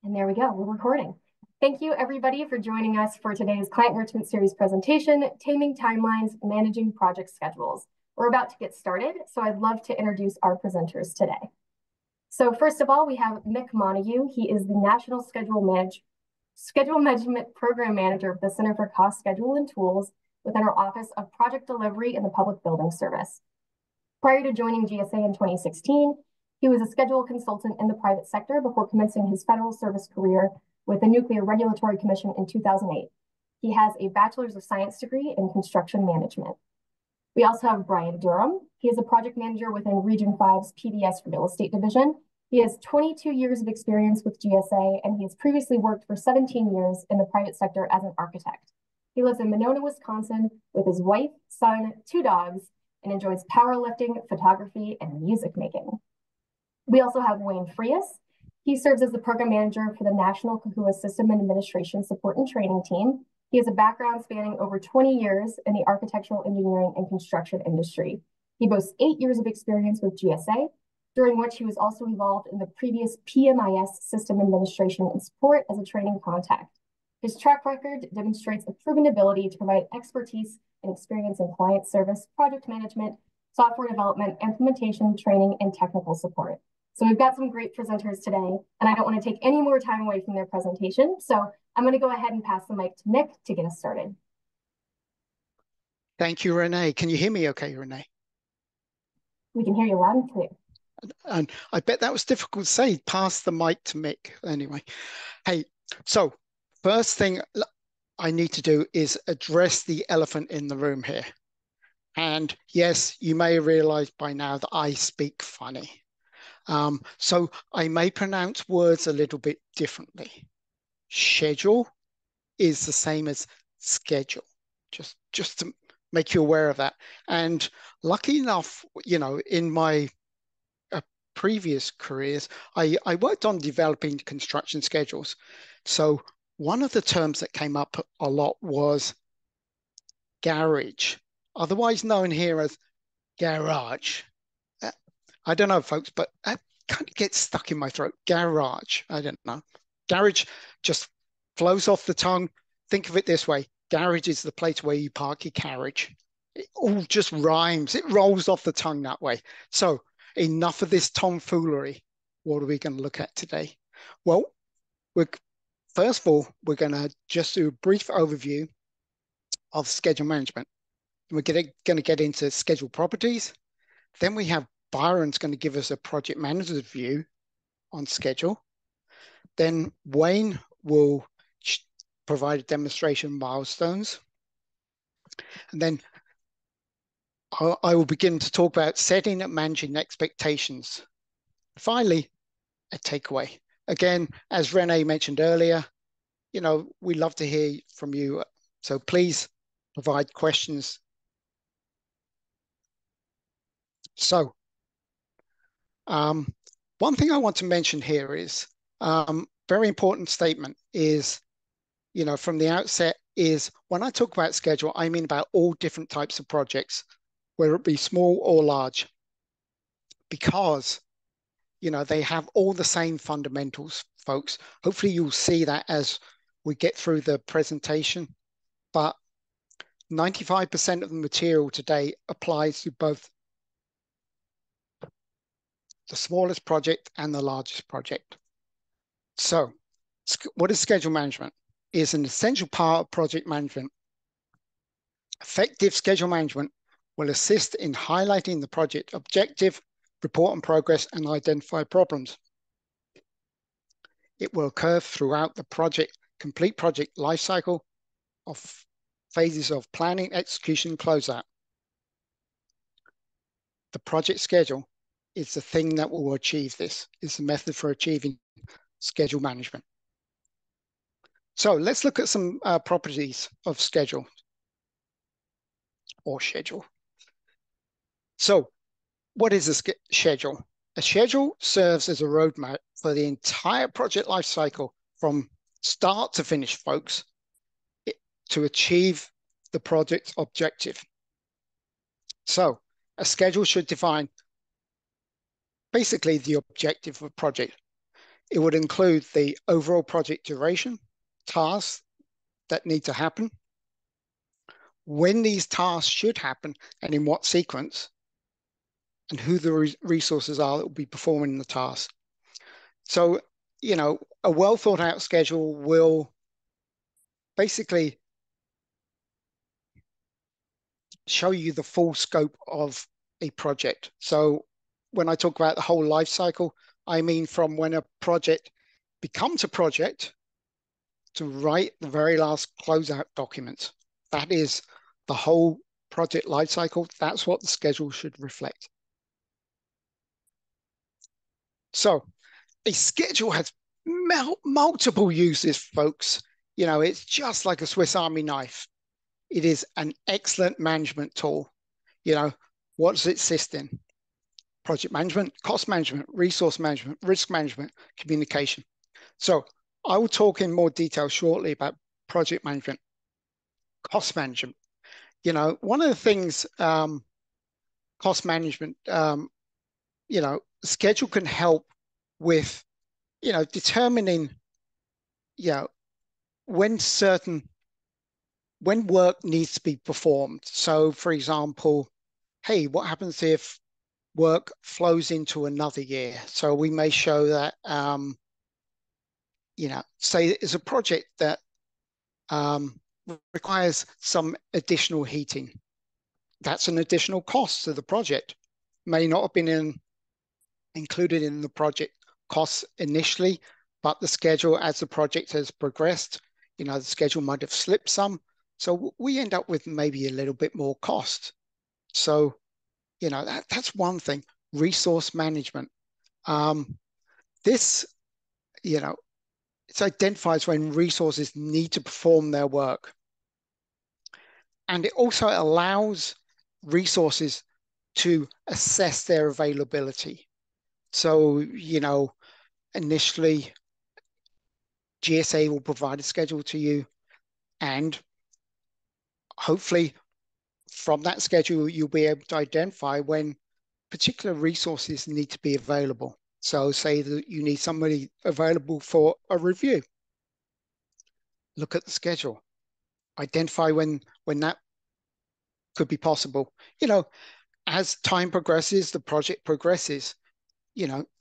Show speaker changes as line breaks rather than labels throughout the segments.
And there we go, we're recording. Thank you everybody for joining us for today's Client Enrichment Series presentation, Taming Timelines, Managing Project Schedules. We're about to get started, so I'd love to introduce our presenters today. So first of all, we have Mick Montague. He is the National Schedule Management Program Manager of the Center for Cost, Schedule, and Tools within our Office of Project Delivery in the Public Building Service. Prior to joining GSA in 2016, he was a schedule consultant in the private sector before commencing his federal service career with the Nuclear Regulatory Commission in 2008. He has a Bachelor's of Science degree in construction management. We also have Brian Durham. He is a project manager within Region 5's PBS Real Estate Division. He has 22 years of experience with GSA, and he has previously worked for 17 years in the private sector as an architect. He lives in Monona, Wisconsin with his wife, son, 2 dogs, and enjoys powerlifting, photography, and music making. We also have Wayne Frias. He serves as the program manager for the National Kahua System and Administration Support and Training Team. He has a background spanning over 20 years in the architectural engineering and construction industry. He boasts 8 years of experience with GSA, during which he was also involved in the previous PMIS system administration and support as a training contact. His track record demonstrates a proven ability to provide expertise and experience in client service, project management, software development, implementation, training, and technical support. So we've got some great presenters today, and I don't want to take any more time away from their presentation. So I'm going to go ahead and pass the mic to Mick to get us started.
Thank you, Renee. Can you hear me okay, Renee?
We can hear you loud and clear.
And I bet that was difficult to say. Pass the mic to Mick anyway. Hey, so first thing I need to do is address the elephant in the room here. And yes, you may realize by now that I speak funny. So I may pronounce words a little bit differently. Schedule is the same as schedule, just to make you aware of that. And lucky enough, you know, in my previous careers, I worked on developing construction schedules. So one of the terms that came up a lot was garage, otherwise known here as garage. I don't know, folks, but that kind of gets stuck in my throat. Garage, I don't know. Garage just flows off the tongue. Think of it this way. Garage is the place where you park your carriage. It all just rhymes. It rolls off the tongue that way. So enough of this tomfoolery. What are we going to look at today? Well, first of all, we're going to just do a brief overview of schedule management. We're going to get into schedule properties. Then we have Byron's going to give us a project manager's view on schedule. Then Wayne will provide a demonstration of milestones. And then I will begin to talk about setting and managing expectations. Finally, a takeaway. Again, as Renee mentioned earlier, you know, we love to hear from you. So please provide questions. So one thing I want to mention here is very important statement is, you know, from the outset is when I talk about schedule, I mean about all different types of projects, whether it be small or large, because, you know, they have all the same fundamentals, folks. Hopefully you'll see that as we get through the presentation, but 95% of the material today applies to both the smallest project and the largest project. So what is schedule management? It is an essential part of project management. Effective schedule management will assist in highlighting the project objective, report on progress, and identify problems. It will occur throughout the complete project lifecycle of phases of planning, execution, and closeout. The project schedule is the thing that will achieve this. It's the method for achieving schedule management. So let's look at some properties of schedule or schedule. So what is a schedule? A schedule serves as a roadmap for the entire project life cycle from start to finish, folks, to achieve the project objective. So a schedule should define basically the objective of a project. It would include the overall project duration, tasks that need to happen, when these tasks should happen and in what sequence, and who the resources are that will be performing the task. So, a well thought out schedule will basically show you the full scope of a project. So when I talk about the whole life cycle, I mean from when a project becomes a project to write the very last closeout document. That is the whole project life cycle. That's what the schedule should reflect. So a schedule has multiple uses, folks. It's just like a Swiss Army knife. It is an excellent management tool. What does it assist in? Project management, cost management, resource management, risk management, communication. So I will talk in more detail shortly about project management, cost management. One of the things, cost management, schedule can help with, determining, when work needs to be performed. So for example, hey, what happens if work flows into another year? So we may show that, say it's a project that requires some additional heating. That's an additional cost to the project. May not have been included in the project costs initially, but the schedule as the project has progressed, the schedule might have slipped some. So we end up with maybe a little bit more cost. So, that's one thing. Resource management. This, it identifies when resources need to perform their work. And it also allows resources to assess their availability. So, initially, GSA will provide a schedule to you, and hopefully from that schedule, you'll be able to identify when particular resources need to be available. So say that you need somebody available for a review. Look at the schedule. Identify when that could be possible. As time progresses, the project progresses,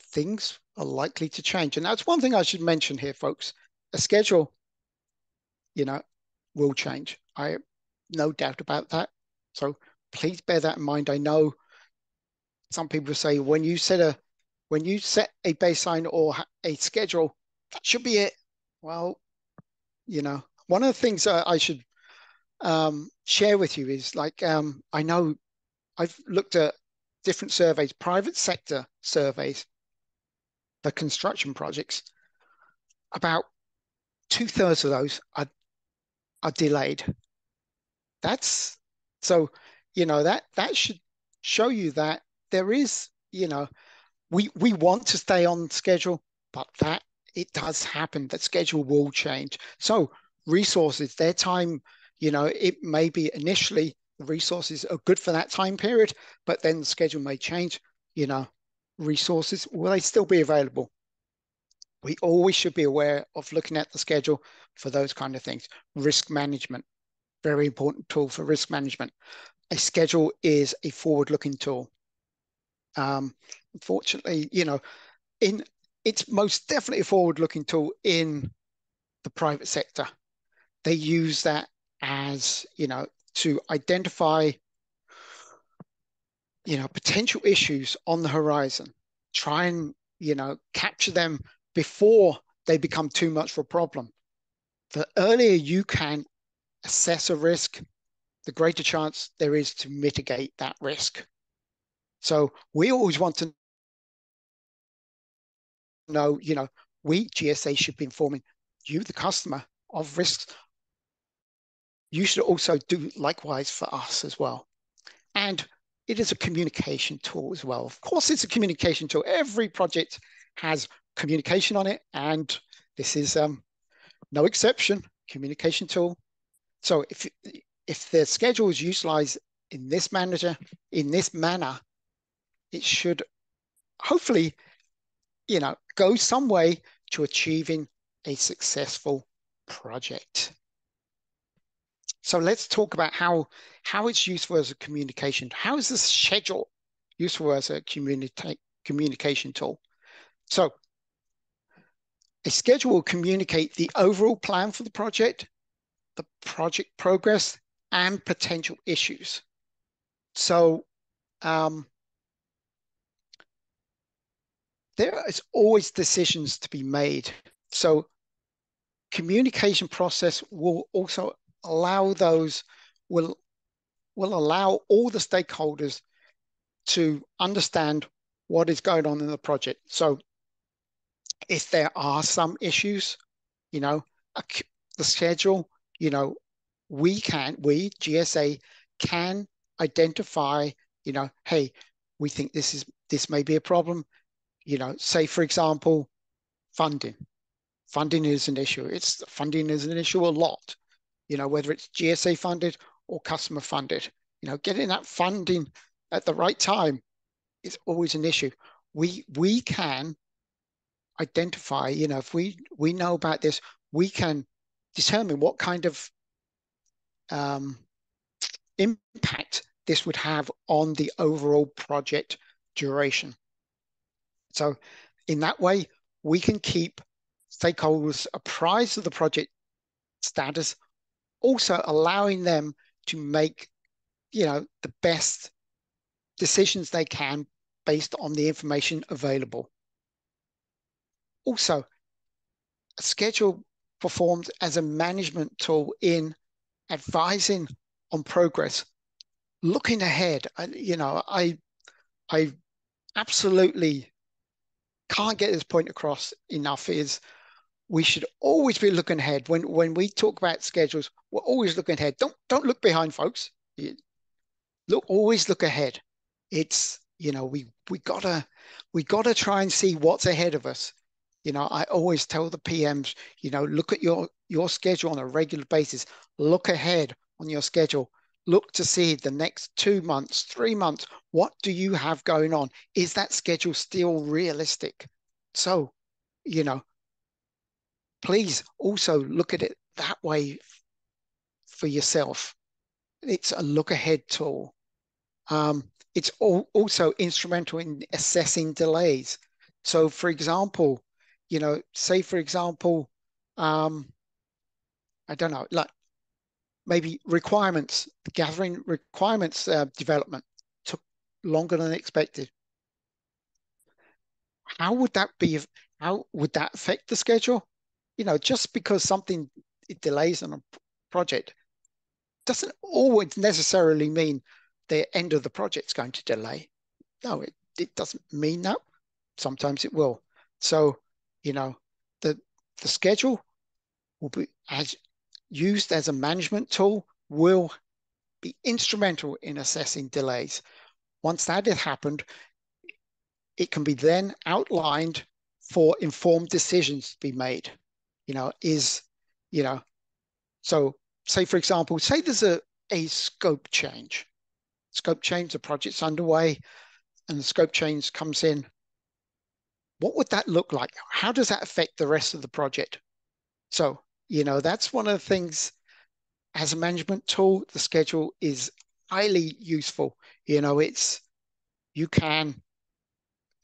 things are likely to change. And that's one thing I should mention here, folks. A schedule, will change. I have no doubt about that. So please bear that in mind. I know some people say when you set a baseline or a schedule, that should be it. Well, one of the things I should share with you is I know I've looked at different surveys, private sector surveys for construction projects. About 2/3 of those are delayed. That's so, that should show you that there is, we want to stay on schedule, but that it does happen, that schedule will change. So resources, their time, it may be initially the resources are good for that time period, but then the schedule may change. Resources, will they still be available? We always should be aware of looking at the schedule for those kind of things. Risk management, very important tool for risk management. A schedule is a forward-looking tool. Unfortunately, it's most definitely a forward-looking tool in the private sector. They use that as, to identify, potential issues on the horizon, try and, capture them before they become too much of a problem. The earlier you can assess a risk, the greater chance there is to mitigate that risk. So we always want to know, we, GSA, should be informing you, the customer, of risks. You should also do likewise for us as well. And it is a communication tool as well. Of course, it's a communication tool. Every project has communication on it, and this is no exception, communication tool. So if the schedule is utilized in this manner, it should hopefully, go some way to achieving a successful project. So let's talk about how it's useful as a communication. How is the schedule useful as a communication tool? So a schedule will communicate the overall plan for the project progress, and potential issues. So there is always decisions to be made. So communication process will also allow will allow all the stakeholders to understand what is going on in the project. So if there are some issues, the schedule, we GSA can identify, hey, we think this may be a problem. Say for example, funding. Funding is an issue. Funding is an issue a lot. Whether it's GSA funded or customer funded. Getting that funding at the right time is always an issue. We can identify, if we know about this, we can determine what kind of impact this would have on the overall project duration. So in that way, we can keep stakeholders apprised of the project status, also allowing them to make, the best decisions they can based on the information available. Also, a schedule performs as a management tool in advising on progress, looking ahead. I absolutely can't get this point across enough, is we should always be looking ahead. When we talk about schedules, we're always looking ahead. Don't look behind, folks. Always look ahead. It's, we gotta try and see what's ahead of us. I always tell the PMs, look at your schedule on a regular basis. Look ahead on your schedule. Look to see the next 2 months, 3 months. What do you have going on? Is that schedule still realistic? So, please also look at it that way for yourself. It's a look ahead tool. It's also instrumental in assessing delays. So for example, say for example, I don't know, like maybe gathering requirements development took longer than expected. How would that affect the schedule? Just because something delays on a project doesn't always necessarily mean the end of the project's going to delay. No, it doesn't mean that. Sometimes it will. So, the schedule will be used as a management tool, will be instrumental in assessing delays. Once that has happened, it can be then outlined for informed decisions to be made. So say for example, say there's a scope change. The project's underway and the scope change comes in. What would that look like? How does that affect the rest of the project? So, that's one of the things as a management tool, the schedule is highly useful. You can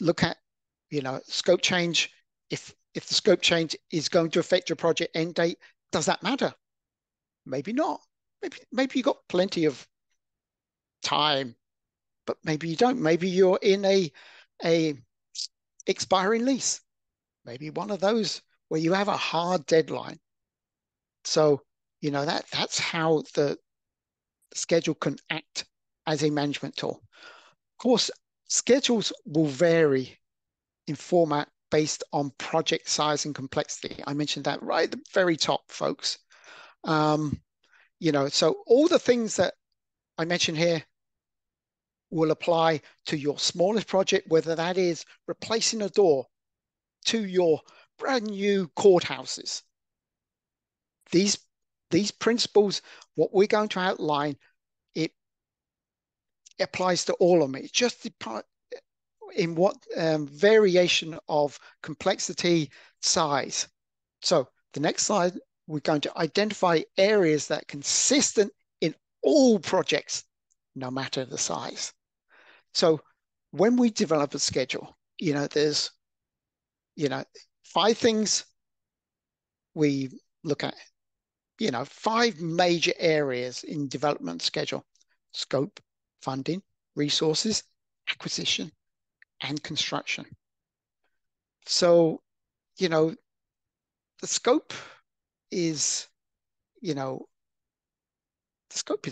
look at, scope change. If the scope change is going to affect your project end date, does that matter? Maybe not. Maybe you got plenty of time, but maybe you don't. Maybe you're in a expiring lease. Maybe one of those where you have a hard deadline. So, that's how the schedule can act as a management tool. Of course, schedules will vary in format based on project size and complexity. I mentioned that right at the very top, folks. So all the things that I mentioned here will apply to your smallest project, whether that is replacing a door to your brand new courthouses. These principles, what we're going to outline, it applies to all of them. It just in what variation of complexity, size. So the next slide, we're going to identify areas that are consistent in all projects, no matter the size. So when we develop a schedule, there's, 5 things we look at, 5 major areas in development schedule: scope, funding, resources, acquisition, and construction. So, the scope is, scope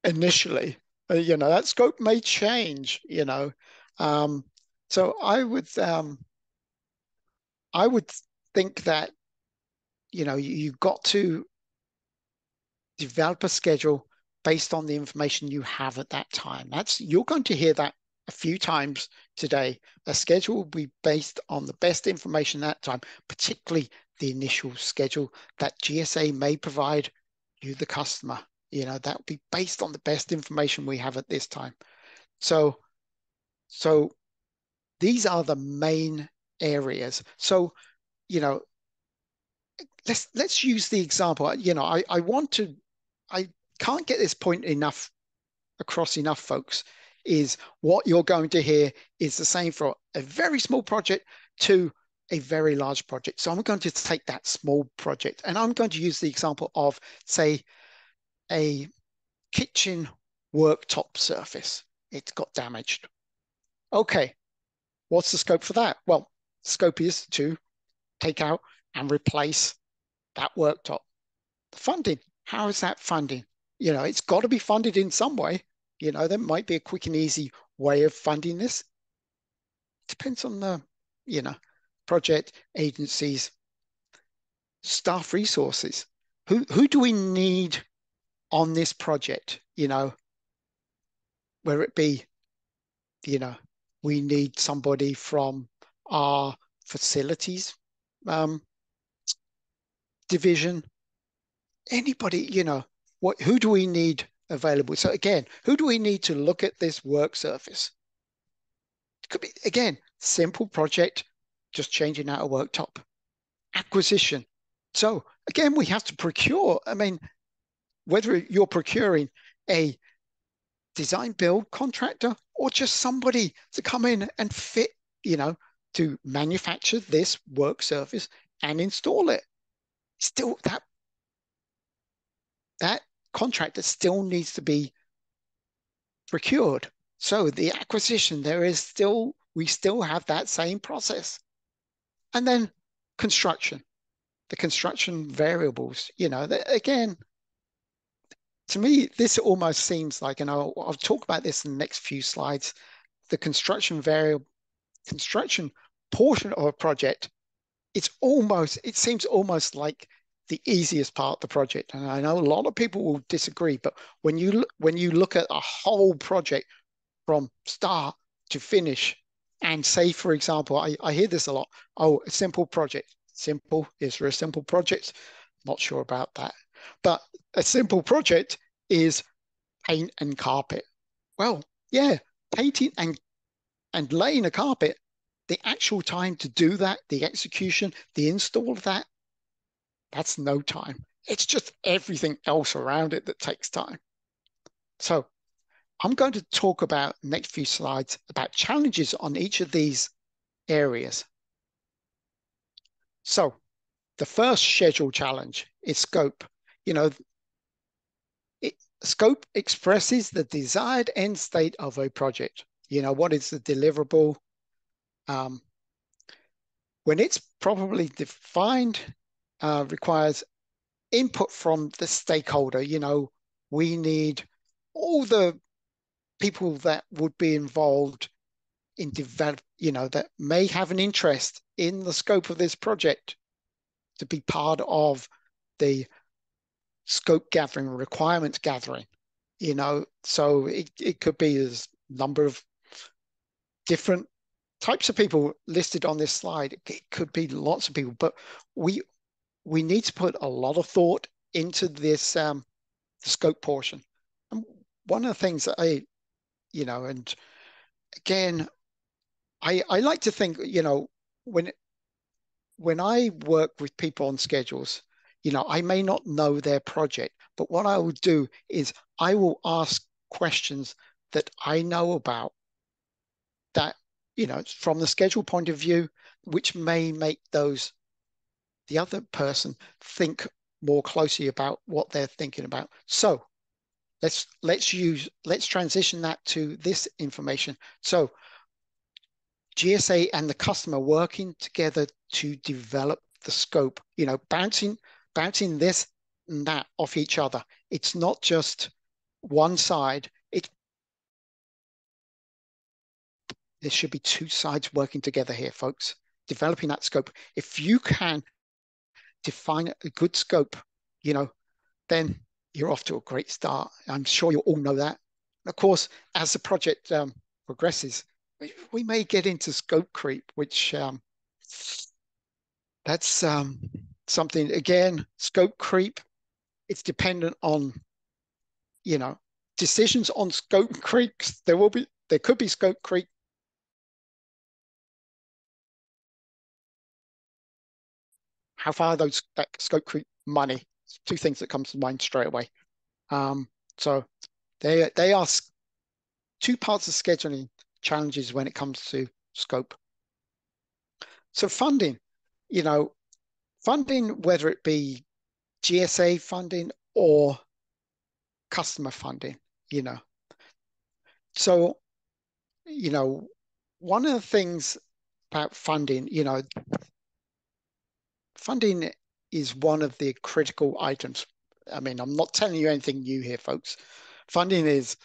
initially. That scope may change, so I would think that, you've got to develop a schedule based on the information you have at that time. You're going to hear that a few times today. A schedule will be based on the best information at that time, particularly the initial schedule that GSA may provide you, the customer. That will be based on the best information we have at this time. So these are the main areas. So, let's use the example. I can't get this point across enough, folks, is what you're going to hear is the same for a very small project to a very large project. So I'm going to take that small project and I'm going to use the example of, say, a kitchen worktop surface. It's got damaged. Okay, what's the scope for that? Well, scope is to take out and replace that worktop. The funding, how is that funding? It's got to be funded in some way. There might be a quick and easy way of funding this. Depends on the, project, agencies, staff resources. Who do we need on this project? Where it be, we need somebody from our facilities division. Anybody, who do we need available? So again, who do we need to look at this work surface? It could be, again, simple project, just changing out a worktop. Acquisition. So again, we have to procure. I mean, whether you're procuring a design build contractor or just somebody to come in and fit, to manufacture this work surface and install it. Still, that contractor still needs to be procured. So the acquisition, we still have that same process. And then construction, the construction variables, again, to me, this almost seems like, and I'll talk about this in the next few slides, the construction portion of a project, it seems almost like the easiest part of the project. And I know a lot of people will disagree, but when you look at a whole project from start to finish, and say, for example, I hear this a lot, oh, a simple project. Simple, is there a simple project? Not sure about that. But a simple project is paint and carpet. Well, yeah, painting and laying a carpet, the actual time to do that, the execution, the install of that, that's no time. It's just everything else around it that takes time. So I'm going to talk about next few slides about challenges on each of these areas. So the first schedule challenge is scope. Scope expresses the desired end state of a project. What is the deliverable? When it's properly defined, requires input from the stakeholder. We need all the people that would be involved in develop, that may have an interest in the scope of this project to be part of the scope gathering, requirements gathering. So it could be a number of different types of people listed on this slide. It could be lots of people, but we need to put a lot of thought into this the scope portion. And one of the things that and again, I like to think, when I work with people on schedules, I may not know their project, but what I will do is I will ask questions that I know about that, from the schedule point of view, which may make the other person think more closely about what they're thinking about. So let's transition that to this information. So GSA and the customer working together to develop the scope, bouncing this and that off each other. It's not just one side. There should be two sides working together here, folks, developing that scope. If you can define a good scope, then you're off to a great start. I'm sure you all know that. Of course, as the project progresses, we may get into scope creep, which that's something, again, scope creep. It's dependent on, decisions on scope creeps. There could be scope creep. How far that scope creep money? Two things that comes to mind straight away. So they are two parts of scheduling challenges when it comes to scope. So funding, you know, funding, whether it be GSA funding or customer funding, you know. So, you know, one of the things about funding, funding is one of the critical items. I mean, I'm not telling you anything new here, folks. Funding is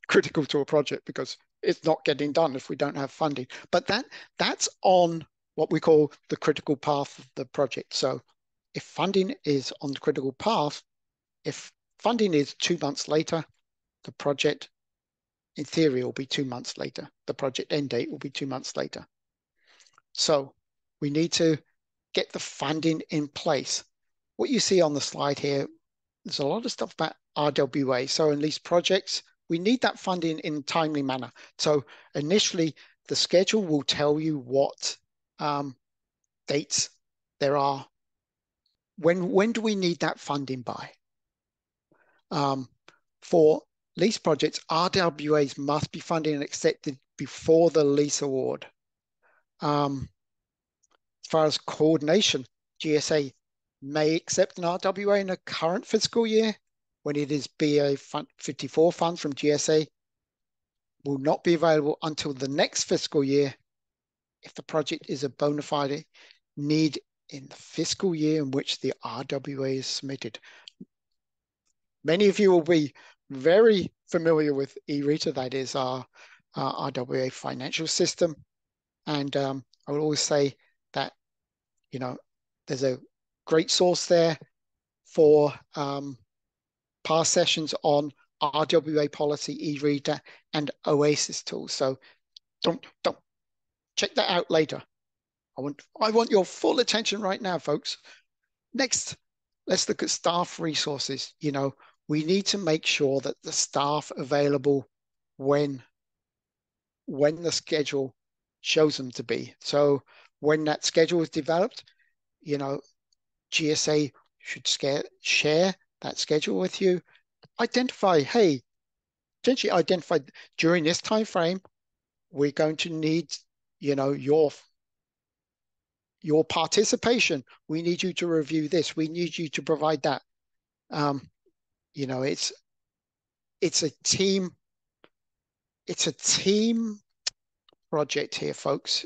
critical to a project because it's not getting done if we don't have funding. But that's on what we call the critical path of the project. So if funding is on the critical path, if funding is 2 months later, the project in theory will be 2 months later. The project end date will be 2 months later. So we need to get the funding in place. What you see on the slide here, there's a lot of stuff about RWA. So in these projects, we need that funding in a timely manner. So initially, the schedule will tell you what dates there are. When do we need that funding by? For lease projects, RWAs must be funded and accepted before the lease award. As far as coordination, GSA may accept an RWA in a current fiscal year when it is BA 54 funds from GSA will not be available until the next fiscal year if the project is a bona fide need in the fiscal year in which the RWA is submitted. Many of you will be very familiar with eReader, that is our RWA financial system. And I will always say that, there's a great source there for past sessions on RWA policy, eReader, and Oasis tools. So don't check that out later. I want your full attention right now, folks. Next, let's look at staff resources. We need to make sure that the staff available when the schedule shows them to be. So when that schedule is developed, GSA should share that schedule with you. Potentially identify during this time frame, we're going to need, your participation. We need you to review this. We need you to provide that. It's a team. It's a team project here, folks.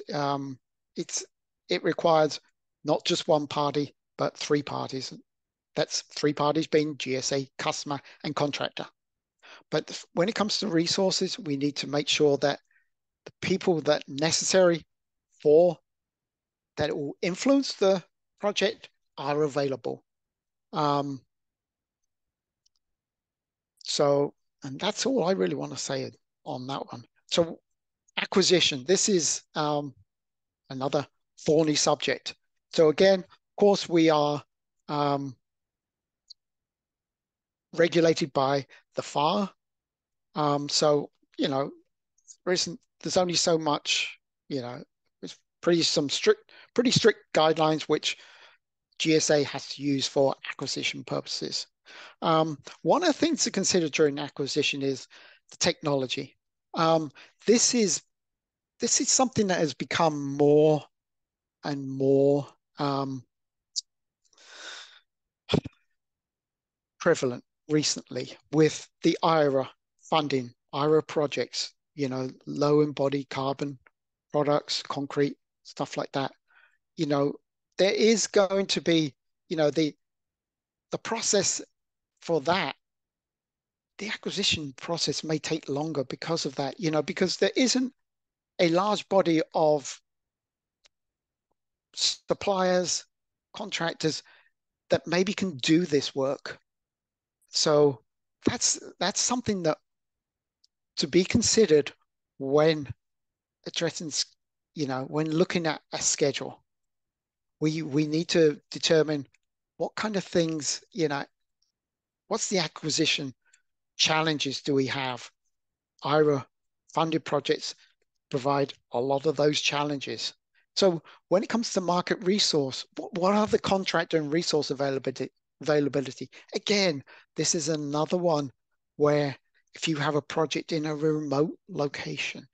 It requires not just one party, but 3 parties. That's 3 parties being GSA, customer, and contractor. But when it comes to resources, we need to make sure that the people that necessary for that will influence the project are available. And that's all I really want to say on that one. So acquisition, this is another thorny subject. So again, of course, we are regulated by the FAR. So, there's there's only so much, it's pretty strict guidelines which GSA has to use for acquisition purposes. One of the things to consider during acquisition is the technology. This is something that has become more and more prevalent recently with the IRA funding, IRA projects, low embodied carbon products, concrete, stuff like that. There is going to be, the process for that, the acquisition process may take longer because of that, because there isn't a large body of suppliers, contractors that maybe can do this work. So that's something that to be considered when addressing, when looking at a schedule. We need to determine what kind of things, what's the acquisition challenges do we have? IRA funded projects provide a lot of those challenges. So when it comes to market resource, what are the contractor and resource availability? Again, this is another one where if you have a project in a remote location,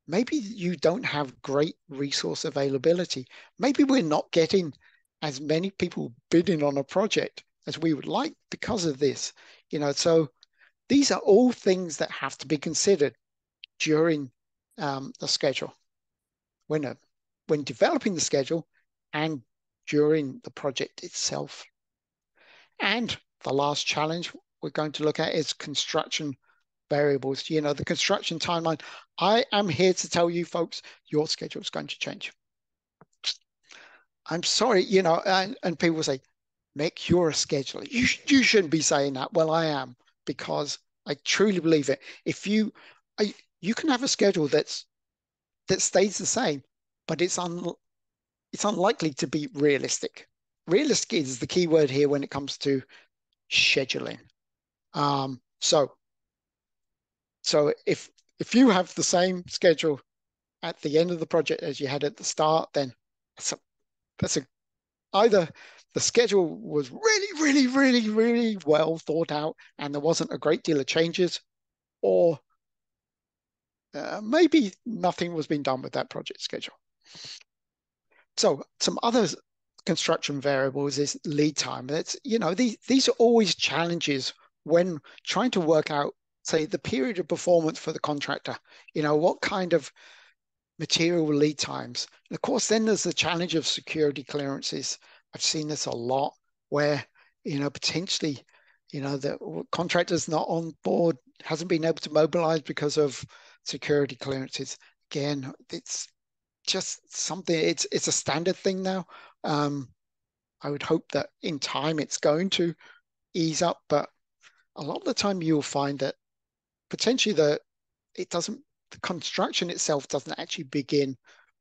maybe you don't have great resource availability. Maybe we're not getting as many people bidding on a project as we would like because of this. So these are all things that have to be considered during the schedule, when developing the schedule and during the project itself. And the last challenge we're going to look at is construction variables. The construction timeline. I am here to tell you folks, your schedule is going to change. I'm sorry, and people say, Mick, you're a scheduler. You shouldn't be saying that. Well, I am, because I truly believe it. If you can have a schedule that stays the same, but it's unlikely to be realistic. Realistic is the key word here when it comes to scheduling. So if you have the same schedule at the end of the project as you had at the start, then that's either the schedule was really, really, really, really well thought out and there wasn't a great deal of changes, or maybe nothing was being done with that project schedule. So some other construction variables is lead time. That's, these are always challenges when trying to work out, say, the period of performance for the contractor. What kind of material lead times. And of course, then there's the challenge of security clearances. I've seen this a lot where, potentially, the contractor's not on board, hasn't been able to mobilize because of security clearances. Again, it's just something, it's a standard thing now. I would hope that in time it's going to ease up, but a lot of the time you'll find that potentially the construction itself doesn't actually begin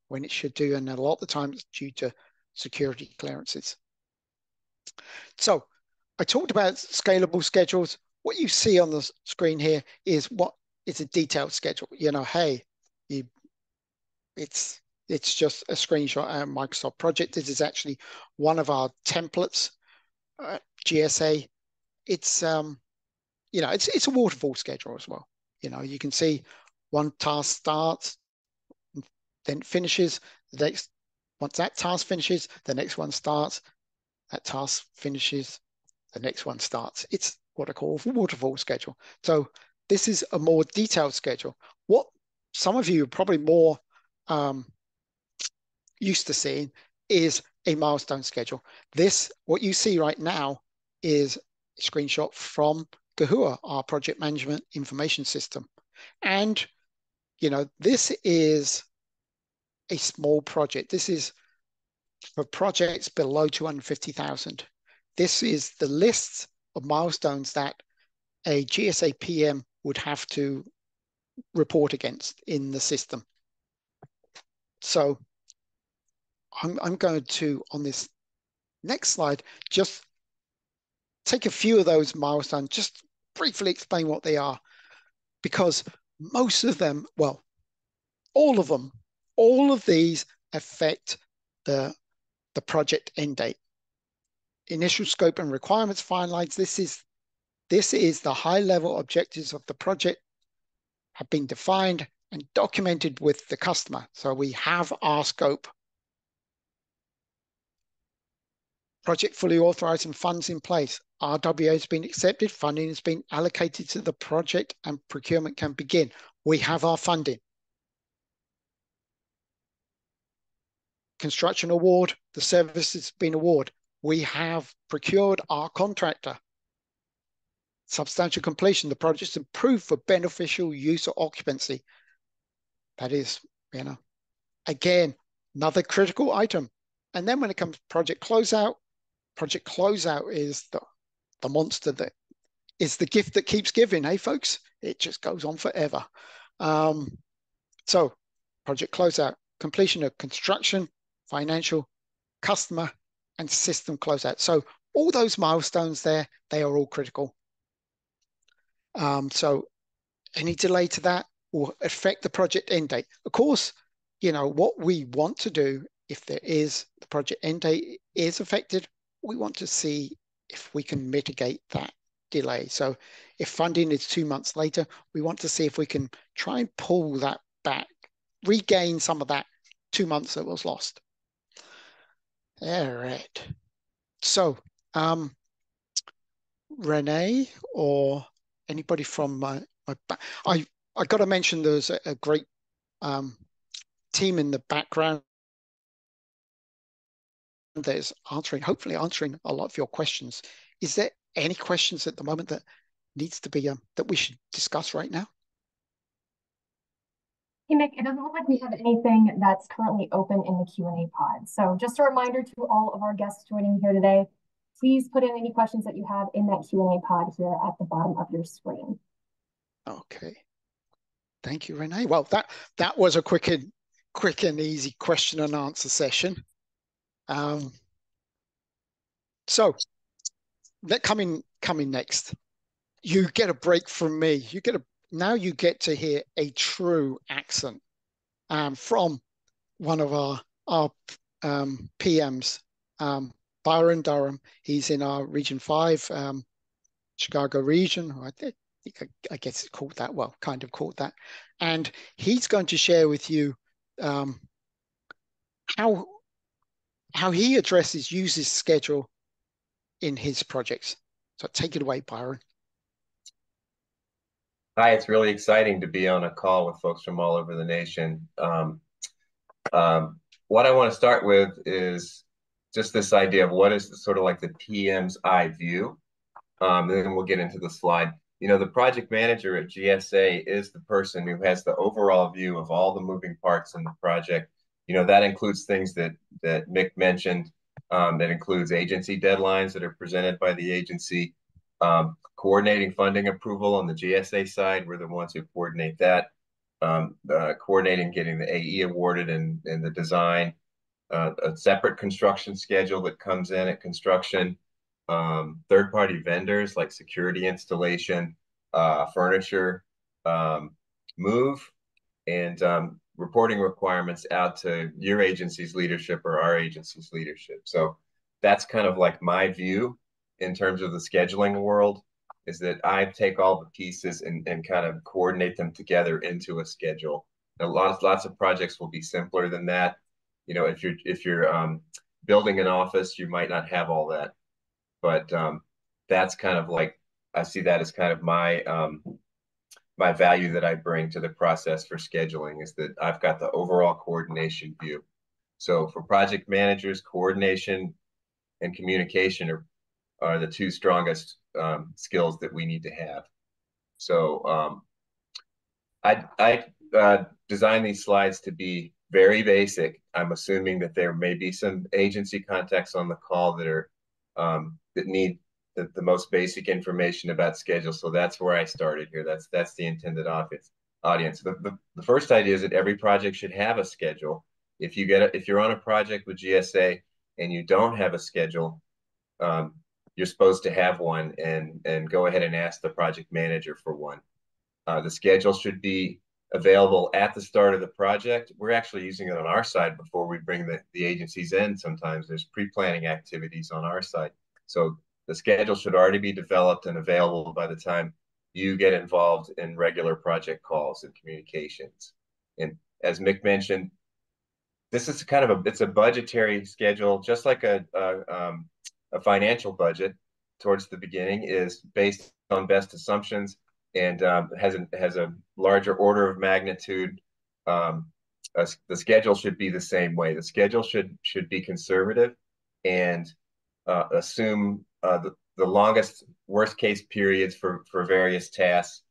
when it should do, and a lot of the time it's due to security clearances. So I talked about scalable schedules. What you see on the screen here is what is a detailed schedule. Hey, it's just a screenshot of a Microsoft project. This is actually one of our templates, GSA. It's it's a waterfall schedule as well. You can see one task starts, then finishes. Once that task finishes, the next one starts. That task finishes, the next one starts. It's what I call a waterfall schedule. So this is a more detailed schedule. What some of you are probably more used to seeing is a milestone schedule. What you see right now, is a screenshot from Kahua, our project management information system. And, this is a small project. This is for projects below 250,000. This is the list of milestones that a GSA PM would have to report against in the system. So I'm going to, on this next slide, just take a few of those milestones, just briefly explain what they are, because Most of them, well, all of them, all of these affect the project end date. Initial scope and requirements finalized. This is the high level objectives of the project have been defined and documented with the customer. So we have our scope. Project fully authorized and funds in place. RWA has been accepted, funding has been allocated to the project, and procurement can begin. We have our funding. Construction award, the service has been awarded. We have procured our contractor. Substantial completion, the project's approved for beneficial use or occupancy. That is, again, another critical item. And then when it comes to project closeout is the monster that is the gift that keeps giving, hey folks? It just goes on forever. So project closeout, completion of construction, financial, customer, and system closeout. So all those milestones there, they are all critical. So any delay to that will affect the project end date. Of course, what we want to do if the project end date is affected, we want to see if we can mitigate that delay. So if funding is 2 months later, we want to see if we can try and pull that back, regain some of that 2 months that was lost. All right. So, Renee or anybody from I got to mention there's a great team in the background that is hopefully answering a lot of your questions. Is there any questions at the moment that needs to be that we should discuss right now?
Hey, Mick, it doesn't look like we have anything that's currently open in the Q&A pod. So just a reminder to all of our guests joining here today, please put in any questions that you have in that Q&A pod here at the bottom of your screen.
Okay. Thank you, Renee. Well, that was a quick and easy question and answer session. So that coming next, you get a break from me. Now you get to hear a true accent from one of our PMs, Byron Durham. He's in our Region 5, Chicago region. I guess it's called that. Well, kind of called that. And he's going to share with you how he uses schedule in his projects. So take it away, Byron.
Hi, it's really exciting to be on a call with folks from all over the nation. What I want to start with is just this idea of what is sort of like the PM's eye view. And then we'll get into the slide. The project manager at GSA is the person who has the overall view of all the moving parts in the project. That includes things that Mick mentioned. That includes agency deadlines that are presented by the agency, coordinating funding approval on the GSA side. We're the ones who coordinate that. Coordinating getting the AE awarded and the design, a separate construction schedule that comes in at construction, third-party vendors like security installation, furniture, move, and reporting requirements out to your agency's leadership or our agency's leadership. So that's kind of like my view in terms of the scheduling world, is that I take all the pieces and kind of coordinate them together into a schedule. And lots of projects will be simpler than that. If you're building an office, you might not have all that. But that's kind of like, I see that as kind of my my value that I bring to the process for scheduling, is that I've got the overall coordination view. So for project managers, coordination and communication are the two strongest skills that we need to have. So I designed these slides to be very basic. I'm assuming that there may be some agency contacts on the call that are that need the most basic information about schedule. So that's where I started here. That's the intended audience. The first idea is that every project should have a schedule. If you're on a project with GSA and you don't have a schedule, you're supposed to have one, and go ahead and ask the project manager for one. The schedule should be available at the start of the project. We're actually using it on our side before we bring the agencies in. Sometimes there's pre-planning activities on our side. So the schedule should already be developed and available by the time you get involved in regular project calls and communications. And as Mick mentioned, this is kind of it's a budgetary schedule, just like a financial budget towards the beginning is based on best assumptions and has a larger order of magnitude. The schedule should be the same way. The schedule should be conservative and assume the longest worst case periods for various tasks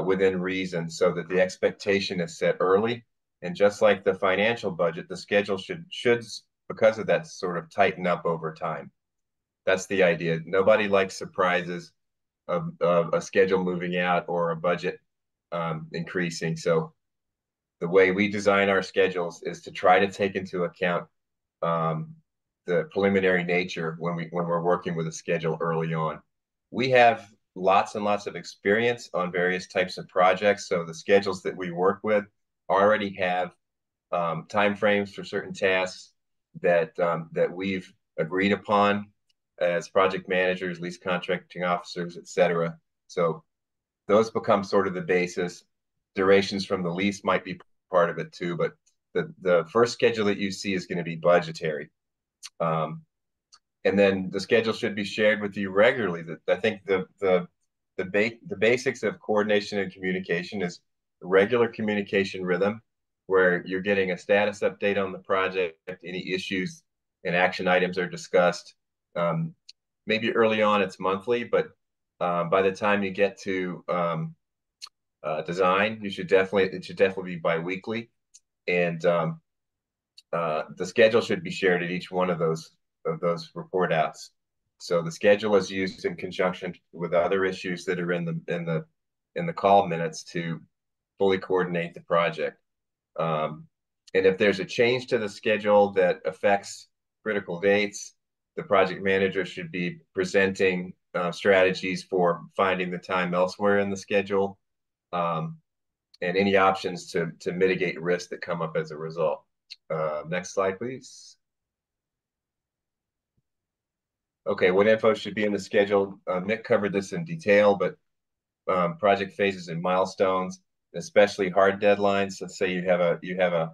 within reason, so that the expectation is set early. And just like the financial budget, the schedule should because of that, sort of tighten up over time. That's the idea. Nobody likes surprises of a schedule moving out or a budget increasing. So the way we design our schedules is to try to take into account the preliminary nature when we're working with a schedule early on. We have lots and lots of experience on various types of projects, so the schedules that we work with already have timeframes for certain tasks that we've agreed upon as project managers, lease contracting officers, et cetera. So those become sort of the basis. Durations from the lease might be part of it too, but the first schedule that you see is going to be budgetary. And then the schedule should be shared with you regularly. I think the basics of coordination and communication is regular communication rhythm, where you're getting a status update on the project, any issues and action items are discussed. Maybe early on it's monthly, but by the time you get to design, it should definitely be bi-weekly, and the schedule should be shared at each one of those report outs. So the schedule is used in conjunction with other issues that are in the call minutes to fully coordinate the project. And if there's a change to the schedule that affects critical dates, the project manager should be presenting strategies for finding the time elsewhere in the schedule, and any options to mitigate risks that come up as a result. Next slide, please. Okay, what info should be in the schedule? Nick covered this in detail, but project phases and milestones, especially hard deadlines. Let's say you have a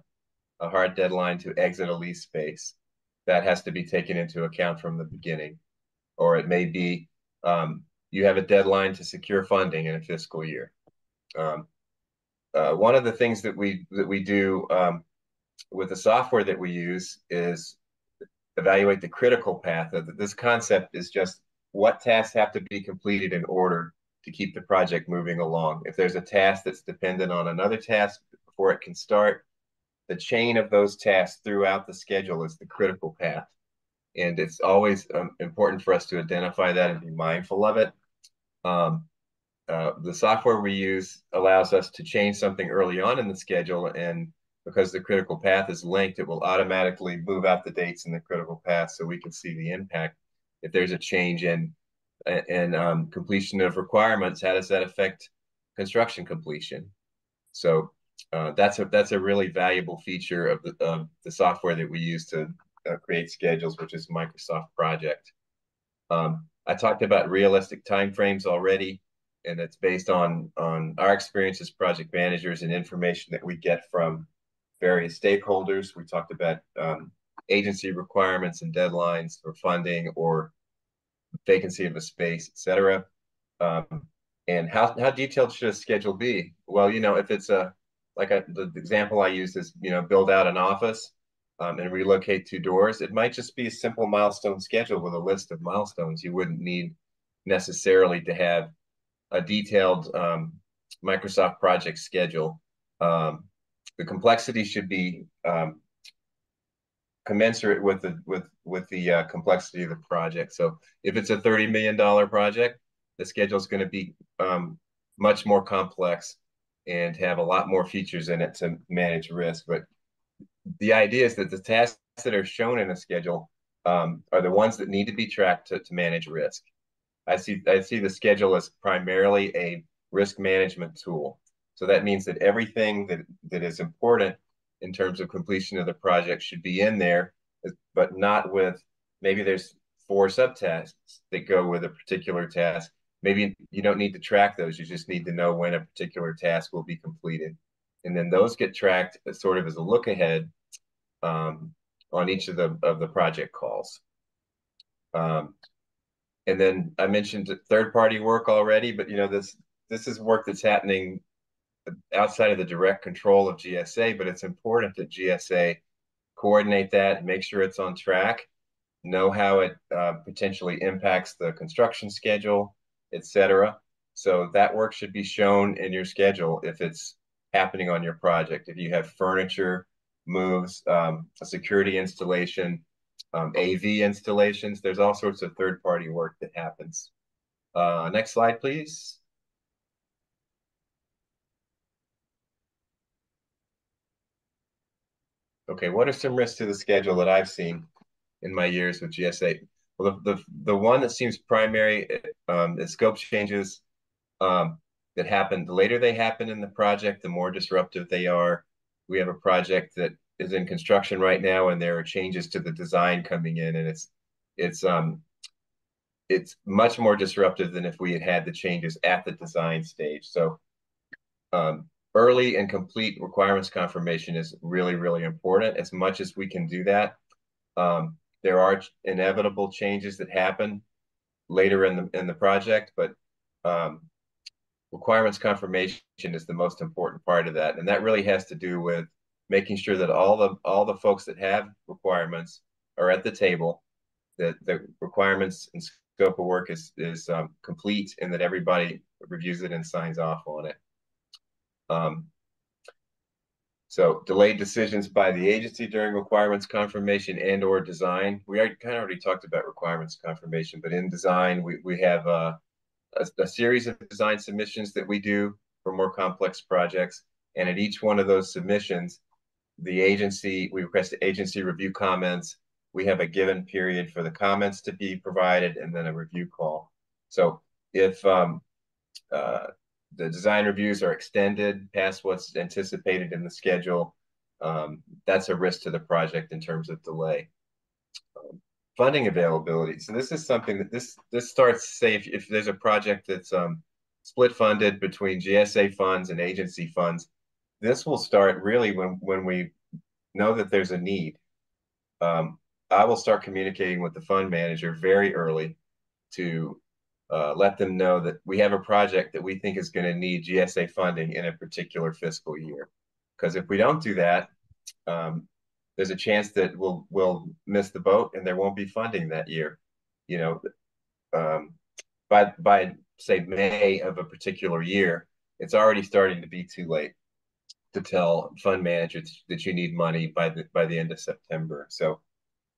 hard deadline to exit a lease space. That has to be taken into account from the beginning. Or it may be you have a deadline to secure funding in a fiscal year. One of the things that we do with the software that we use is evaluate the critical path. This concept is just what tasks have to be completed in order to keep the project moving along. If there's a task that's dependent on another task before it can start, the chain of those tasks throughout the schedule is the critical path. And it's always important for us to identify that and be mindful of it. The software we use allows us to change something early on in the schedule, and because the critical path is linked, it will automatically move out the dates in the critical path so we can see the impact. If there's a change in completion of requirements, how does that affect construction completion? So that's a really valuable feature of the software that we use to create schedules, which is Microsoft Project. I talked about realistic timeframes already, and it's based on our experience as project managers and information that we get from various stakeholders. We talked about agency requirements and deadlines for funding or vacancy of a space, et cetera. And how detailed should a schedule be? Well, if it's the example I used is, build out an office and relocate 2 doors, it might just be a simple milestone schedule with a list of milestones. You wouldn't need necessarily to have a detailed Microsoft project schedule. The complexity should be commensurate with the complexity of the project. So if it's a $30 million project, the schedule is going to be much more complex and have a lot more features in it to manage risk. But the idea is that the tasks that are shown in a schedule are the ones that need to be tracked to manage risk. I see the schedule as primarily risk management tool. So that means that everything that is important in terms of completion of the project should be in there, but not with, maybe there's 4 subtasks that go with a particular task. Maybe you don't need to track those. You just need to know when a particular task will be completed. And then those get tracked as sort of as a look ahead on each of the project calls. And then I mentioned third-party work already, but this is work that's happening outside of the direct control of GSA, but it's important that GSA coordinate that, make sure it's on track, know how it potentially impacts the construction schedule, etc. So that work should be shown in your schedule if it's happening on your project. If you have furniture moves, a security installation, AV installations, there's all sorts of third-party work that happens. Next slide, please. Okay, what are some risks to the schedule that I've seen in my years with GSA? Well, the one that seems primary is scope changes that happen. The later they happen in the project, the more disruptive they are. We have a project that is in construction right now, and there are changes to the design coming in, and it's much more disruptive than if we had had the changes at the design stage. So early and complete requirements confirmation is really, really important. As much as we can do that, there are inevitable changes that happen later in the project, but requirements confirmation is the most important part of that, and that really has to do with making sure that all the folks that have requirements are at the table, that the requirements and scope of work is complete, and that everybody reviews it and signs off on it. So delayed decisions by the agency during requirements confirmation and or design. We kind of already talked about requirements confirmation, but in design, we have a series of design submissions that we do for more complex projects. And at each one of those submissions, we request agency review comments. We have a given period for the comments to be provided and then a review call. So if the design reviews are extended past what's anticipated in the schedule, that's a risk to the project in terms of delay. Funding availability. So this is something that this starts, say, if there's a project that's split funded between GSA funds and agency funds, this will start really when we know that there's a need. I will start communicating with the fund manager very early to let them know that we have a project that we think is going to need GSA funding in a particular fiscal year. Because if we don't do that, there's a chance that we'll miss the boat and there won't be funding that year. By say May of a particular year, it's already starting to be too late to tell fund managers that you need money by the end of September. So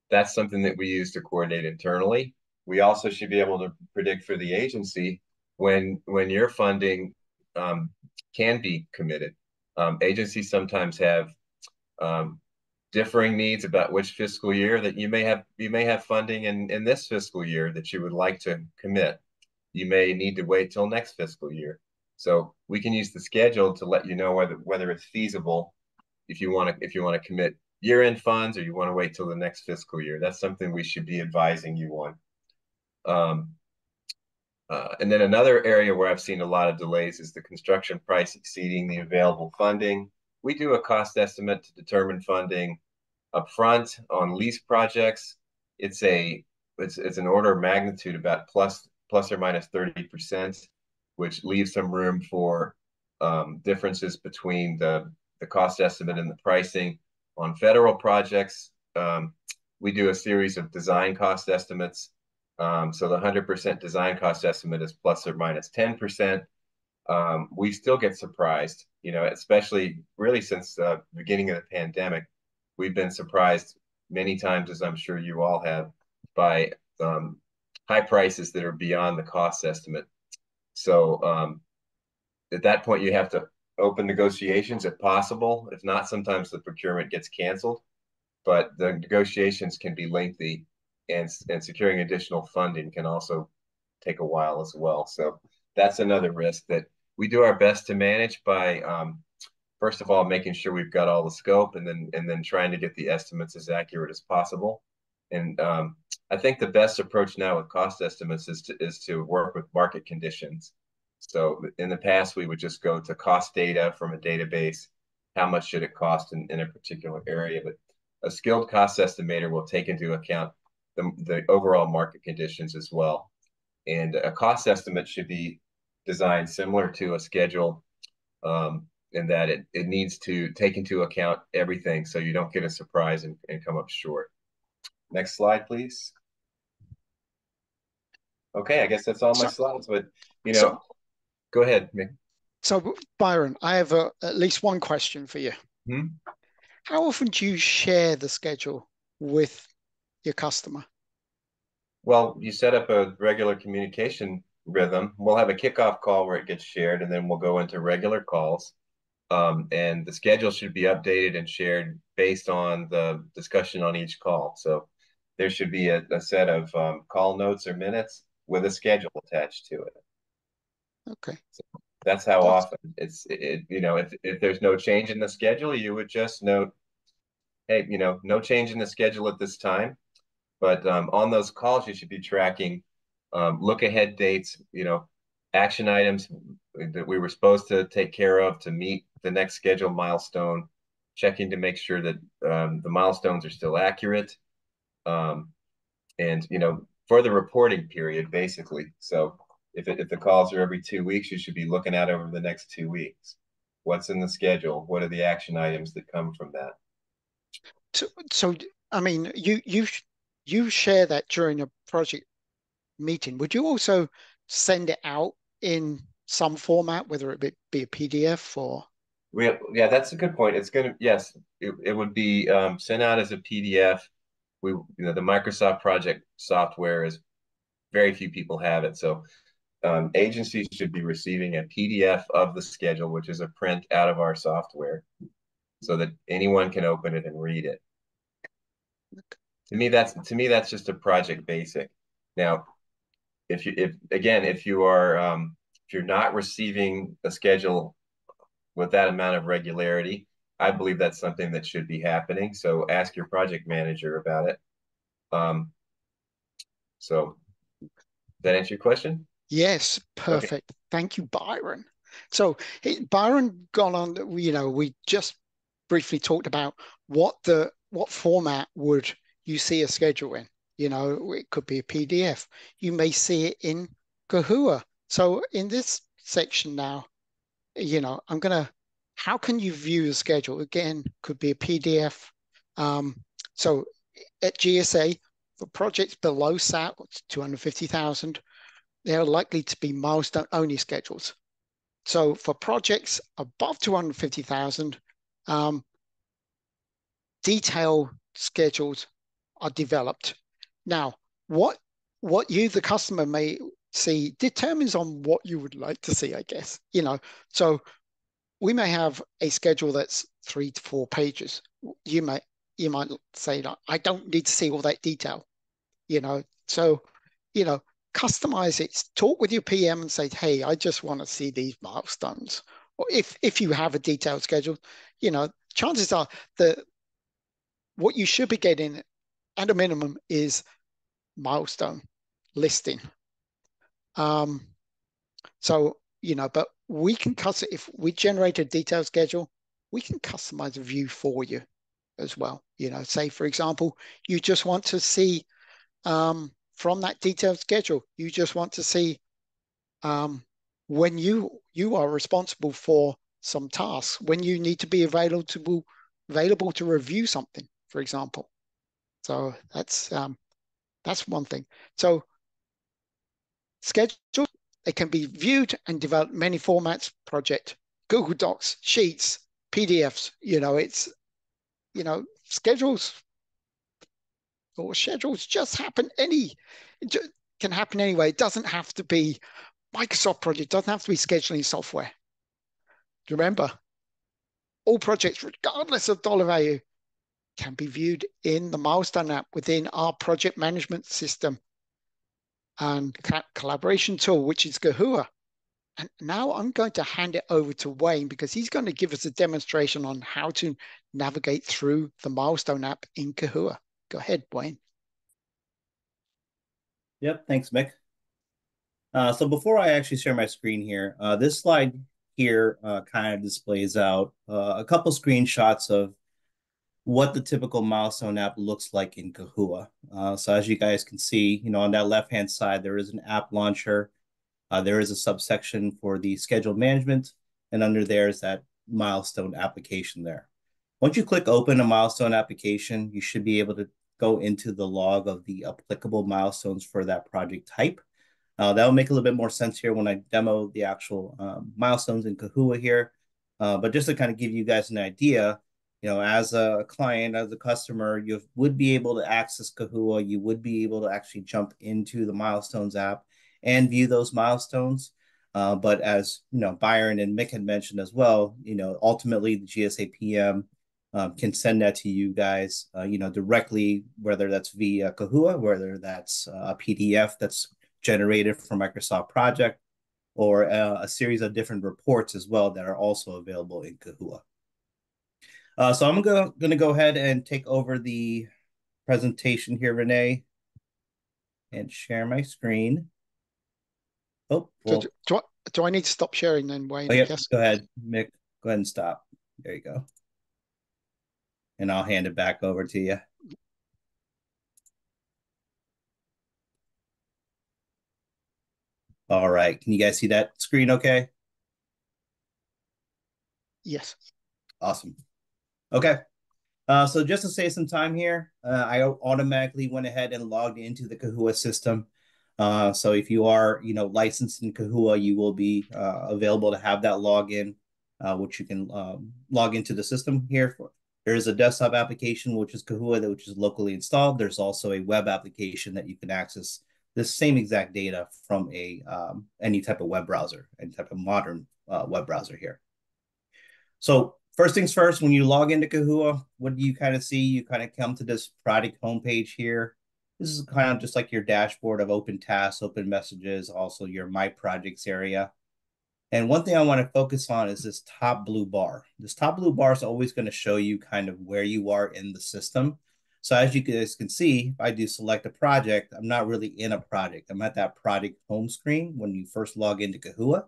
that's something that we use to coordinate internally. We also should be able to predict for the agency when your funding can be committed. Agencies sometimes have differing needs about which fiscal year that you may have funding in this fiscal year that you would like to commit. You may need to wait till next fiscal year. So we can use the schedule to let you know whether it's feasible if you want to commit year-end funds or you want to wait till the next fiscal year. That's something we should be advising you on. And then another area where I've seen a lot of delays is the construction price exceeding the available funding. We do a cost estimate to determine funding upfront on lease projects. It's an order of magnitude about plus or minus 30%, which leaves some room for differences between the cost estimate and the pricing. On federal projects, we do a series of design cost estimates. So the 100% design cost estimate is plus or minus 10%. We still get surprised, especially really since the beginning of the pandemic. We've been surprised many times, as I'm sure you all have, by high prices that are beyond the cost estimate. So at that point, you have to open negotiations if possible. If not, sometimes the procurement gets canceled, but the negotiations can be lengthy, and securing additional funding can also take a while as well. So that's another risk that we do our best to manage by first of all making sure we've got all the scope, and then trying to get the estimates as accurate as possible. And I think the best approach now with cost estimates is to work with market conditions. So in the past, we would just go to cost data from a database. How much should it cost in a particular area? But a skilled cost estimator will take into account the overall market conditions as well. And a cost estimate should be designed similar to a schedule, in that it needs to take into account everything so you don't get a surprise and come up short. Next slide, please. Okay, I guess that's all my slides, but go ahead, Mick.
So Byron, I have at least one question for you. How often do you share the schedule with your customer?
Well, you set up a regular communication rhythm. We'll have a kickoff call where it gets shared, and then we'll go into regular calls. And the schedule should be updated and shared based on the discussion on each call. So there should be a set of call notes or minutes with a schedule attached to it.
Okay.
So that's how often if there's no change in the schedule, you would just note, hey, no change in the schedule at this time. But on those calls, you should be tracking look ahead dates, action items that we were supposed to take care of to meet the next scheduled milestone, checking to make sure that the milestones are still accurate, and for the reporting period, basically. So if the calls are every 2 weeks, you should be looking at over the next 2 weeks. What's in the schedule? What are the action items that come from that?
So I mean, you share that during a project meeting. Would you also send it out in some format, whether it be a PDF or?
Yeah, that's a good point. Yes, it would be sent out as a PDF. The Microsoft project software is very few people have it. So agencies should be receiving a PDF of the schedule, which is a print out of our software, so that anyone can open it and read it. To me, that's just a project basic. Now, if you're not receiving a schedule with that amount of regularity, I believe that's something that should be happening. So ask your project manager about it. So that answer your question?
Yes, perfect. Okay. Thank you, Byron. So Byron gone on, we just briefly talked about what format would you see a schedule in. It could be a PDF. You may see it in Kahua. So in this section now, how can you view a schedule? Again, could be a PDF. So at GSA, for projects below SAT, 250,000, they're likely to be milestone-only schedules. So for projects above 250,000, detailed schedules are developed. Now, what you, the customer, may see determines on what you would like to see, I guess. So we may have a schedule that's 3 to 4 pages. You might say, I don't need to see all that detail. So customize it. Talk with your PM and say, hey, I just want to see these milestones. Or if you have a detailed schedule, chances are that what you should be getting at a minimum is milestone listing. So, but we can if we generate a detailed schedule, we can customize a view for you as well. Say, for example, you just want to see from that detailed schedule, you just want to see when you are responsible for some tasks, when you need to be available to review something, for example. So that's one thing. So schedule, it can be viewed and developed many formats, project, Google Docs, Sheets, PDFs. It's schedules just can happen anyway. It doesn't have to be Microsoft project, it doesn't have to be scheduling software. Remember, all projects, regardless of dollar value, can be viewed in the Milestone app within our project management system and collaboration tool, which is Kahua. And now I'm going to hand it over to Wayne because he's going to give us a demonstration on how to navigate through the Milestone app in Kahua. Go ahead, Wayne.
Yep, thanks, Mick. So before I actually share my screen here, this slide here kind of displays out a couple screenshots of what the typical Milestone app looks like in Kahua. So as you guys can see, on that left-hand side, there is an app launcher. There is a subsection for the schedule management, and under there is that Milestone application there. Once you click open a Milestone application, you should be able to go into the log of the applicable milestones for that project type. That'll make a little bit more sense here when I demo the actual milestones in Kahua here. But just to kind of give you guys an idea, as a client, as a customer, you would be able to access Kahua. You would be able to actually jump into the Milestones app and view those milestones. But as Byron and Mick had mentioned as well, ultimately the GSA PM can send that to you guys, directly, whether that's via Kahua, whether that's a PDF that's generated from Microsoft Project, or a series of different reports as well that are also available in Kahua. So I'm going to go ahead and take over the presentation here, Renee, and share my screen. Oh, well.
Do I need to stop sharing then, Wayne?
Oh, yep. Yes. Go ahead, Mick. Go ahead and stop. There you go. And I'll hand it back over to you. All right. Can you guys see that screen okay?
Yes.
Awesome. Okay. So just to save some time here, I automatically went ahead and logged into the Kahua system. So if you are, licensed in Kahua, you will be available to have that login, which you can log into the system here. There is a desktop application, which is Kahua, which is locally installed. There's also a web application that you can access this same exact data from any type of web browser, any type of modern web browser here. So first things first, when you log into Kahua, what do you kind of see? You kind of come to this project homepage here. This is kind of just like your dashboard of open tasks, open messages, also your My Projects area. And one thing I want to focus on is this top blue bar. This top blue bar is always going to show you kind of where you are in the system. So as you guys can see, if I do select a project, I'm not really in a project. I'm at that project home screen when you first log into Kahua.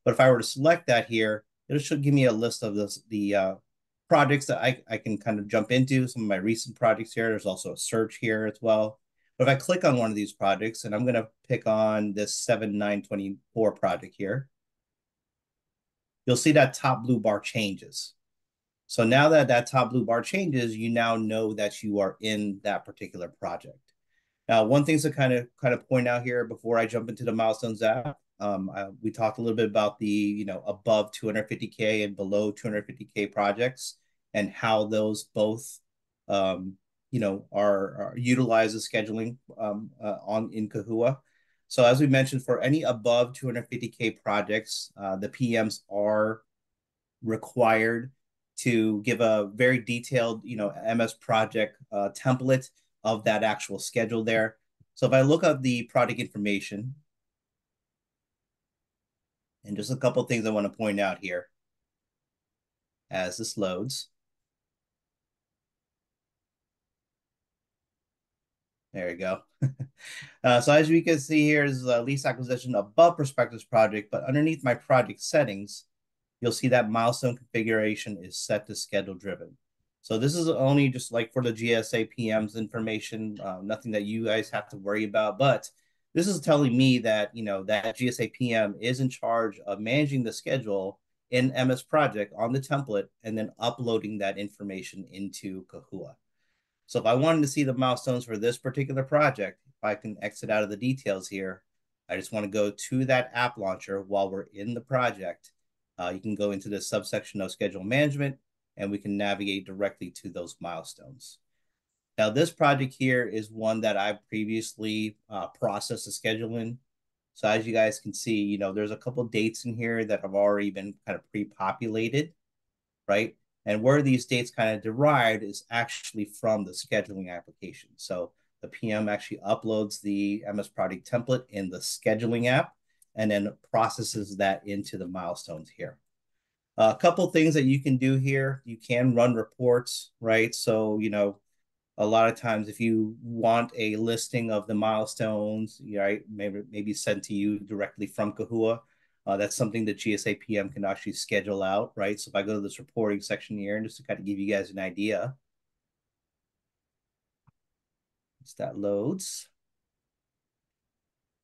But if I were to select that here, it should give me a list of the projects that I can kind of jump into, some of my recent projects here. There's also a search here as well. But if I click on one of these projects, and I'm going to pick on this 7924 project here, you'll see that top blue bar changes. So now that that top blue bar changes, you now know that you are in that particular project. Now, one thing to kind of point out here before I jump into the Milestones app, we talked a little bit about the above 250K and below 250K projects and how those both are utilize the scheduling in Kahua. So as we mentioned, for any above 250K projects, the PMs are required to give a very detailed, MS project template of that actual schedule there. So if I look up the project information, and just a couple of things I want to point out here as this loads. There we go. So as we can see here is lease acquisition above Perspectives project, but underneath my project settings, you'll see that milestone configuration is set to schedule driven. So this is only just like for the GSA PM's information, nothing that you guys have to worry about, but this is telling me that, that GSA PM is in charge of managing the schedule in MS Project on the template and then uploading that information into Kahua. So if I wanted to see the milestones for this particular project, if I can exit out of the details here, I just want to go to that app launcher while we're in the project. You can go into the subsection of schedule management and we can navigate directly to those milestones. Now, this project here is one that I've previously processed the schedule in. So as you guys can see, there's a couple of dates in here that have already been kind of pre-populated, right? And where these dates kind of derived is actually from the scheduling application. So the PM actually uploads the MS Project template in the scheduling app. and then processes that into the milestones here. A couple things that you can do here. You can run reports, right? So, a lot of times if you want a listing of the milestones, right, maybe sent to you directly from Kahua, that's something that GSA PM can actually schedule out, right? So if I go to this reporting section here, and just to kind of give you guys an idea, as that loads,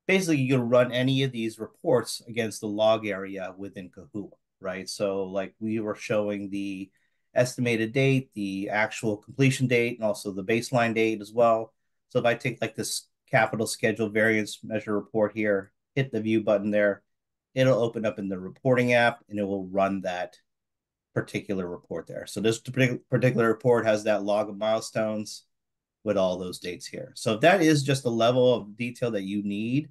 basically you can run any of these reports against the log area within Kahua, right? So like we were showing the estimated date, the actual completion date, and also the baseline date as well. So if I take like this capital schedule variance measure report here, hit the view button there, it'll open up in the reporting app and it will run that particular report there. So this particular report has that log of milestones with all those dates here. So that is just the level of detail that you need.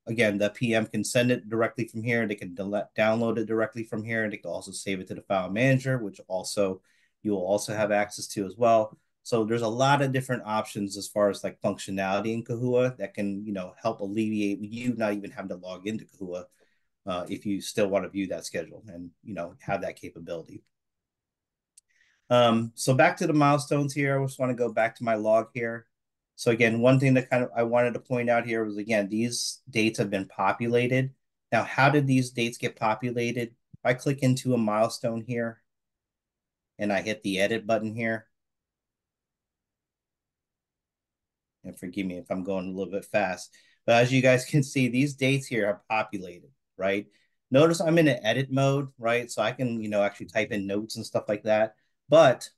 Again, the PM can send it directly from here. They can download it directly from here. And they can also save it to the file manager, which also you will also have access to as well. So there's a lot of different options as far as like functionality in Kahua that can, help alleviate you not even having to log into Kahua if you still want to view that schedule and, have that capability. So back to the milestones here. I just want to go back to my log here. So again, one thing that kind of I wanted to point out here was, again, these dates have been populated. Now, how did these dates get populated? If I click into a milestone here and I hit the edit button here, and forgive me if I'm going a little bit fast, but as you guys can see, these dates here are populated, right? Notice I'm in an edit mode, right? So I can, actually type in notes and stuff like that. But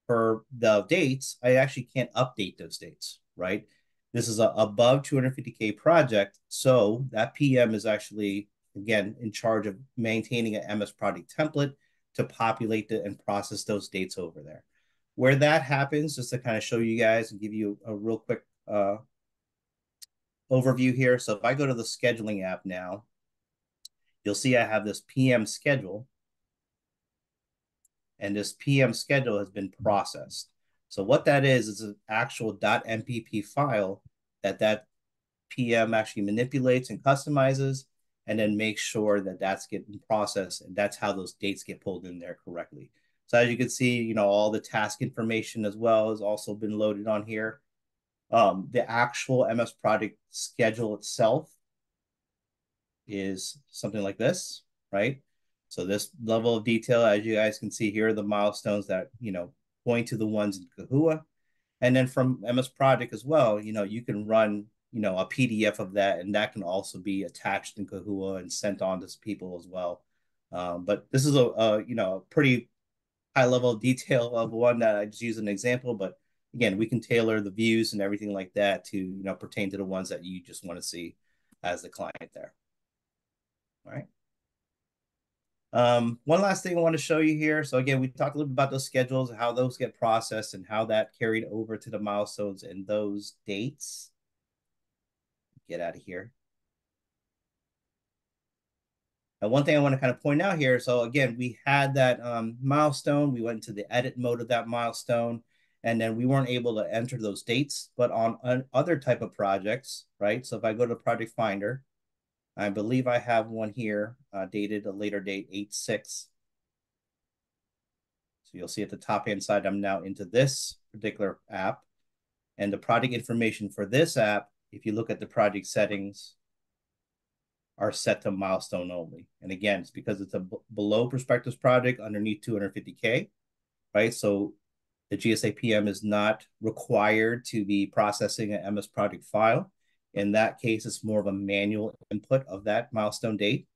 for the dates, I actually can't update those dates, right? This is a above 250K project. So that PM is actually, again, in charge of maintaining an MS project template to populate and process those dates over there. Where that happens, just to kind of show you guys and give you a real quick overview here. So if I go to the scheduling app now, you'll see I have this PM schedule. And this PM schedule has been processed. So what that is an actual .mpp file that PM actually manipulates and customizes, and then makes sure that that's getting processed, and that's how those dates get pulled in there correctly. So as you can see, all the task information as well has also been loaded on here. The actual MS project schedule itself is something like this, right? So this level of detail, as you guys can see here, are the milestones that, point to the ones in Kahua. And then from MS Project as well, you can run, a PDF of that, and that can also be attached in Kahua and sent on to people as well. But this is a pretty high level of detail of one that I just use an example. But again, we can tailor the views and everything like that to, pertain to the ones that you just want to see as the client there. All right. One last thing I want to show you here. So again, we talked a little bit about those schedules, how those get processed, and how that carried over to the milestones and those dates. Get out of here. Now, one thing I want to kind of point out here. So again, we had that milestone. We went into the edit mode of that milestone, and then we weren't able to enter those dates. But on other type of projects, right? So if I go to Project Finder, I believe I have one here dated a later date, 8/6. So you'll see at the top hand side, I'm now into this particular app. And the project information for this app, if you look at the project settings, are set to milestone only. And again, it's because it's a below prospectus project underneath 250K, right? So the GSA PM is not required to be processing an MS project file. In that case, it's more of a manual input of that milestone date.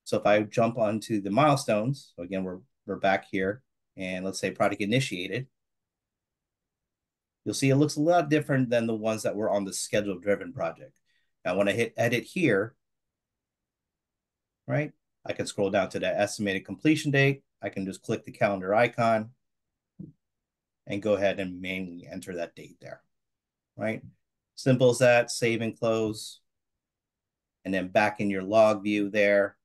So if I jump onto the milestones, so again, we're back here, and let's say project initiated, you'll see it looks a lot different than the ones that were on the schedule-driven project. Now, when I hit edit here, right, I can scroll down to that estimated completion date. I can just click the calendar icon and go ahead and manually enter that date there, right? Simple as that, save and close. And then back in your log view there,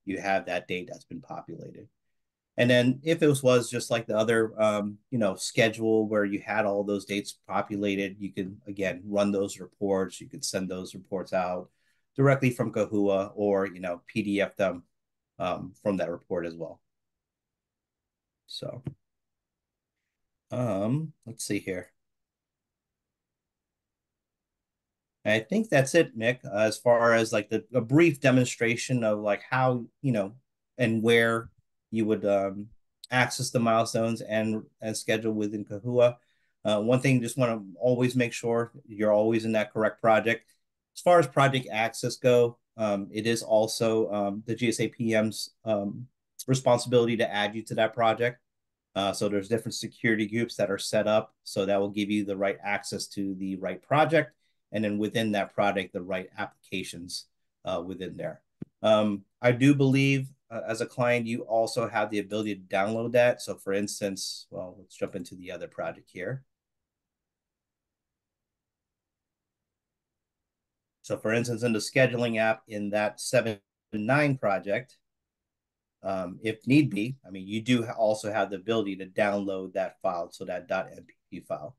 you have that date that's been populated. And then if it was just like the other, schedule where you had all those dates populated, you can, again, run those reports. You could send those reports out. directly from Kahoot or, PDF them from that report as well. So, let's see here. I think that's it, Nick, as far as like a brief demonstration of like how, and where you would access the milestones and schedule within Kahoot. One thing, just want to always make sure you're always in that correct project. As far as project access go, it is also the GSA PM's responsibility to add you to that project. So there's different security groups that are set up, so that will give you the right access to the right project, and then within that project, the right applications within there. I do believe as a client, you also have the ability to download that. So for instance, well, let's jump into the other project here. So for instance, in the scheduling app in that 7.9 project, if need be, I mean, you do also have the ability to download that file, so that .mpp file.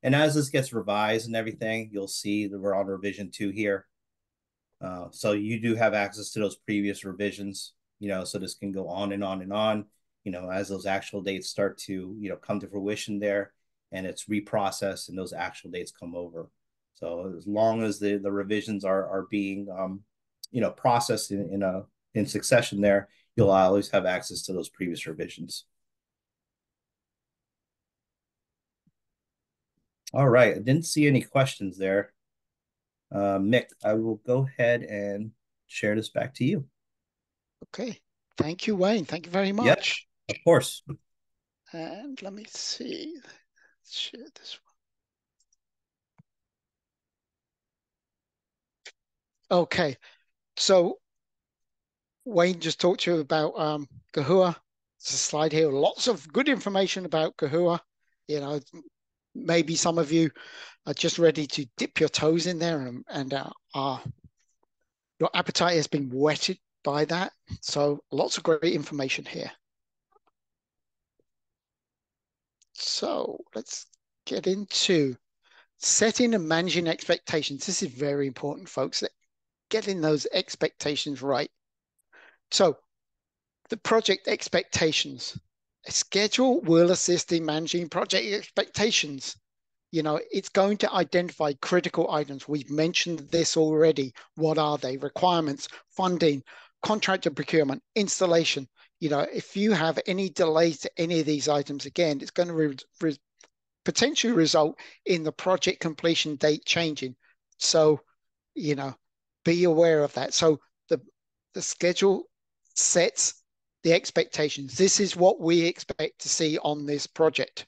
And as this gets revised and everything, you'll see that we're on revision 2 here. So you do have access to those previous revisions, so this can go on and on and on, as those actual dates start to, come to fruition there, and it's reprocessed and those actual dates come over. So as long as the revisions are being, processed in succession there, you'll always have access to those previous revisions. All right, I didn't see any questions there. Mick, I will go ahead and share this back to you.
Okay, thank you, Wayne. Thank you very much.
Yep, of course.
And let me see. Let's share this one. Okay, so Wayne just talked to you about Kahoot. There's a slide here, lots of good information about Kahoot. Maybe some of you are just ready to dip your toes in there, and your appetite has been whetted by that. So lots of great information here. So let's get into setting and managing expectations. This is very important, folks, getting those expectations right. So the project expectations. A schedule will assist in managing project expectations. It's going to identify critical items. We've mentioned this already. What are they? Requirements, funding, contractor procurement, installation. If you have any delays to any of these items, again, it's going to potentially result in the project completion date changing. So, be aware of that. So the schedule sets the expectations. This is what we expect to see on this project.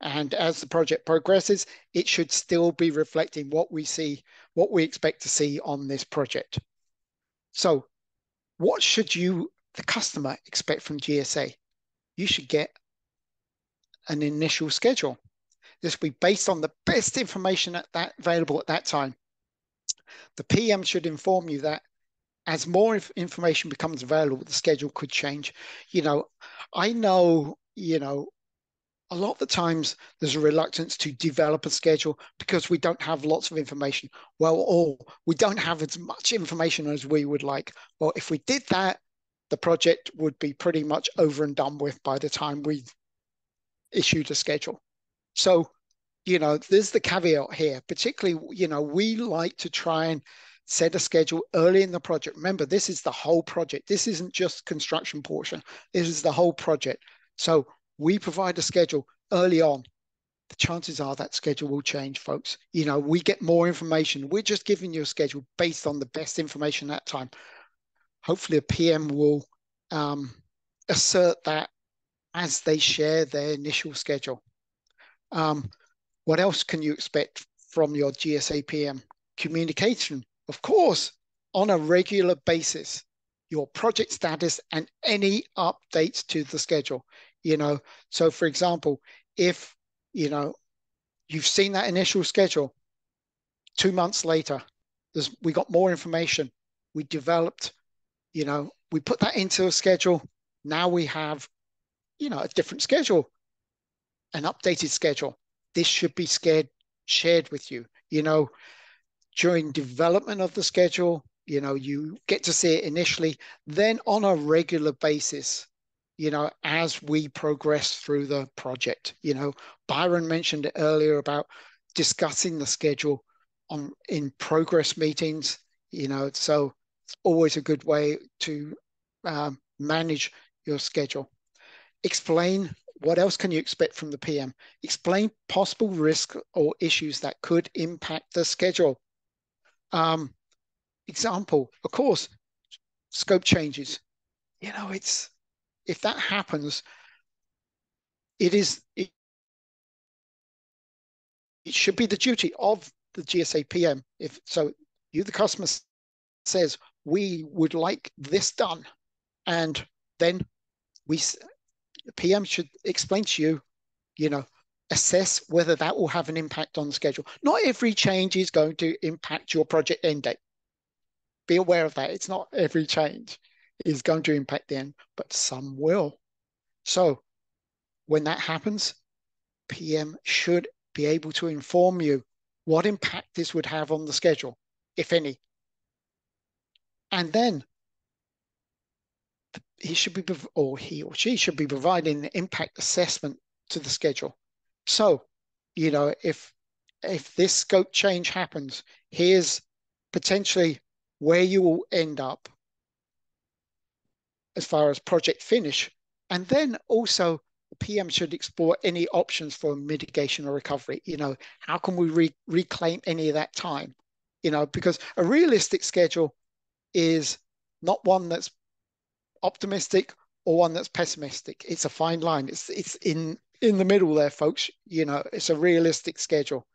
And as the project progresses, it should still be reflecting what we expect to see on this project. So what should you, the customer, expect from GSA? You should get an initial schedule. This will be based on the best information available at that time. The PM should inform you that as more information becomes available, the schedule could change. I know, a lot of the times there's a reluctance to develop a schedule because we don't have lots of information. Or we don't have as much information as we would like. Well, if we did that, the project would be pretty much over and done with by the time we issued a schedule. So, there's the caveat here. Particularly, we like to try and set a schedule early in the project. Remember, this is the whole project. This isn't just construction portion. This is the whole project. So we provide a schedule early on. The chances are that schedule will change, folks. We get more information. We're just giving you a schedule based on the best information at that time. Hopefully a PM will assert that as they share their initial schedule. What else can you expect from your GSA PM? Communication, of course, on a regular basis. Your project status and any updates to the schedule. So for example, if you've seen that initial schedule, 2 months later, we got more information. We developed, we put that into a schedule. Now we have, a different schedule, an updated schedule. This should be shared with you. During development of the schedule, You know, you get to see it initially, then on a regular basis, you know, as we progress through the project. You know, Byron mentioned it earlier about discussing the schedule in progress meetings, you know, so it's always a good way to manage your schedule. Explain what else can you expect from the PM. Explain possible risks or issues that could impact the schedule. Example, of course, scope changes. You know, if that happens, it should be the duty of the GSA PM. If so, you, the customer, says we would like this done, and then the PM should explain to you, you know, assess whether that will have an impact on the schedule. Not every change is going to impact your project end date. Be aware of that. It's not every change is going to impact the end, but some will. So when that happens, PM should be able to inform you what impact this would have on the schedule, if any. And then he should be, or he or she should be providing an impact assessment to the schedule. So, you know, if this scope change happens, here's potentially where you will end up as far as project finish. And then also the PM should explore any options for mitigation or recovery. You know, how can we reclaim any of that time? You know, because a realistic schedule is not one that's optimistic or one that's pessimistic. It's a fine line. It's in the middle there, folks. You know, it's a realistic schedule.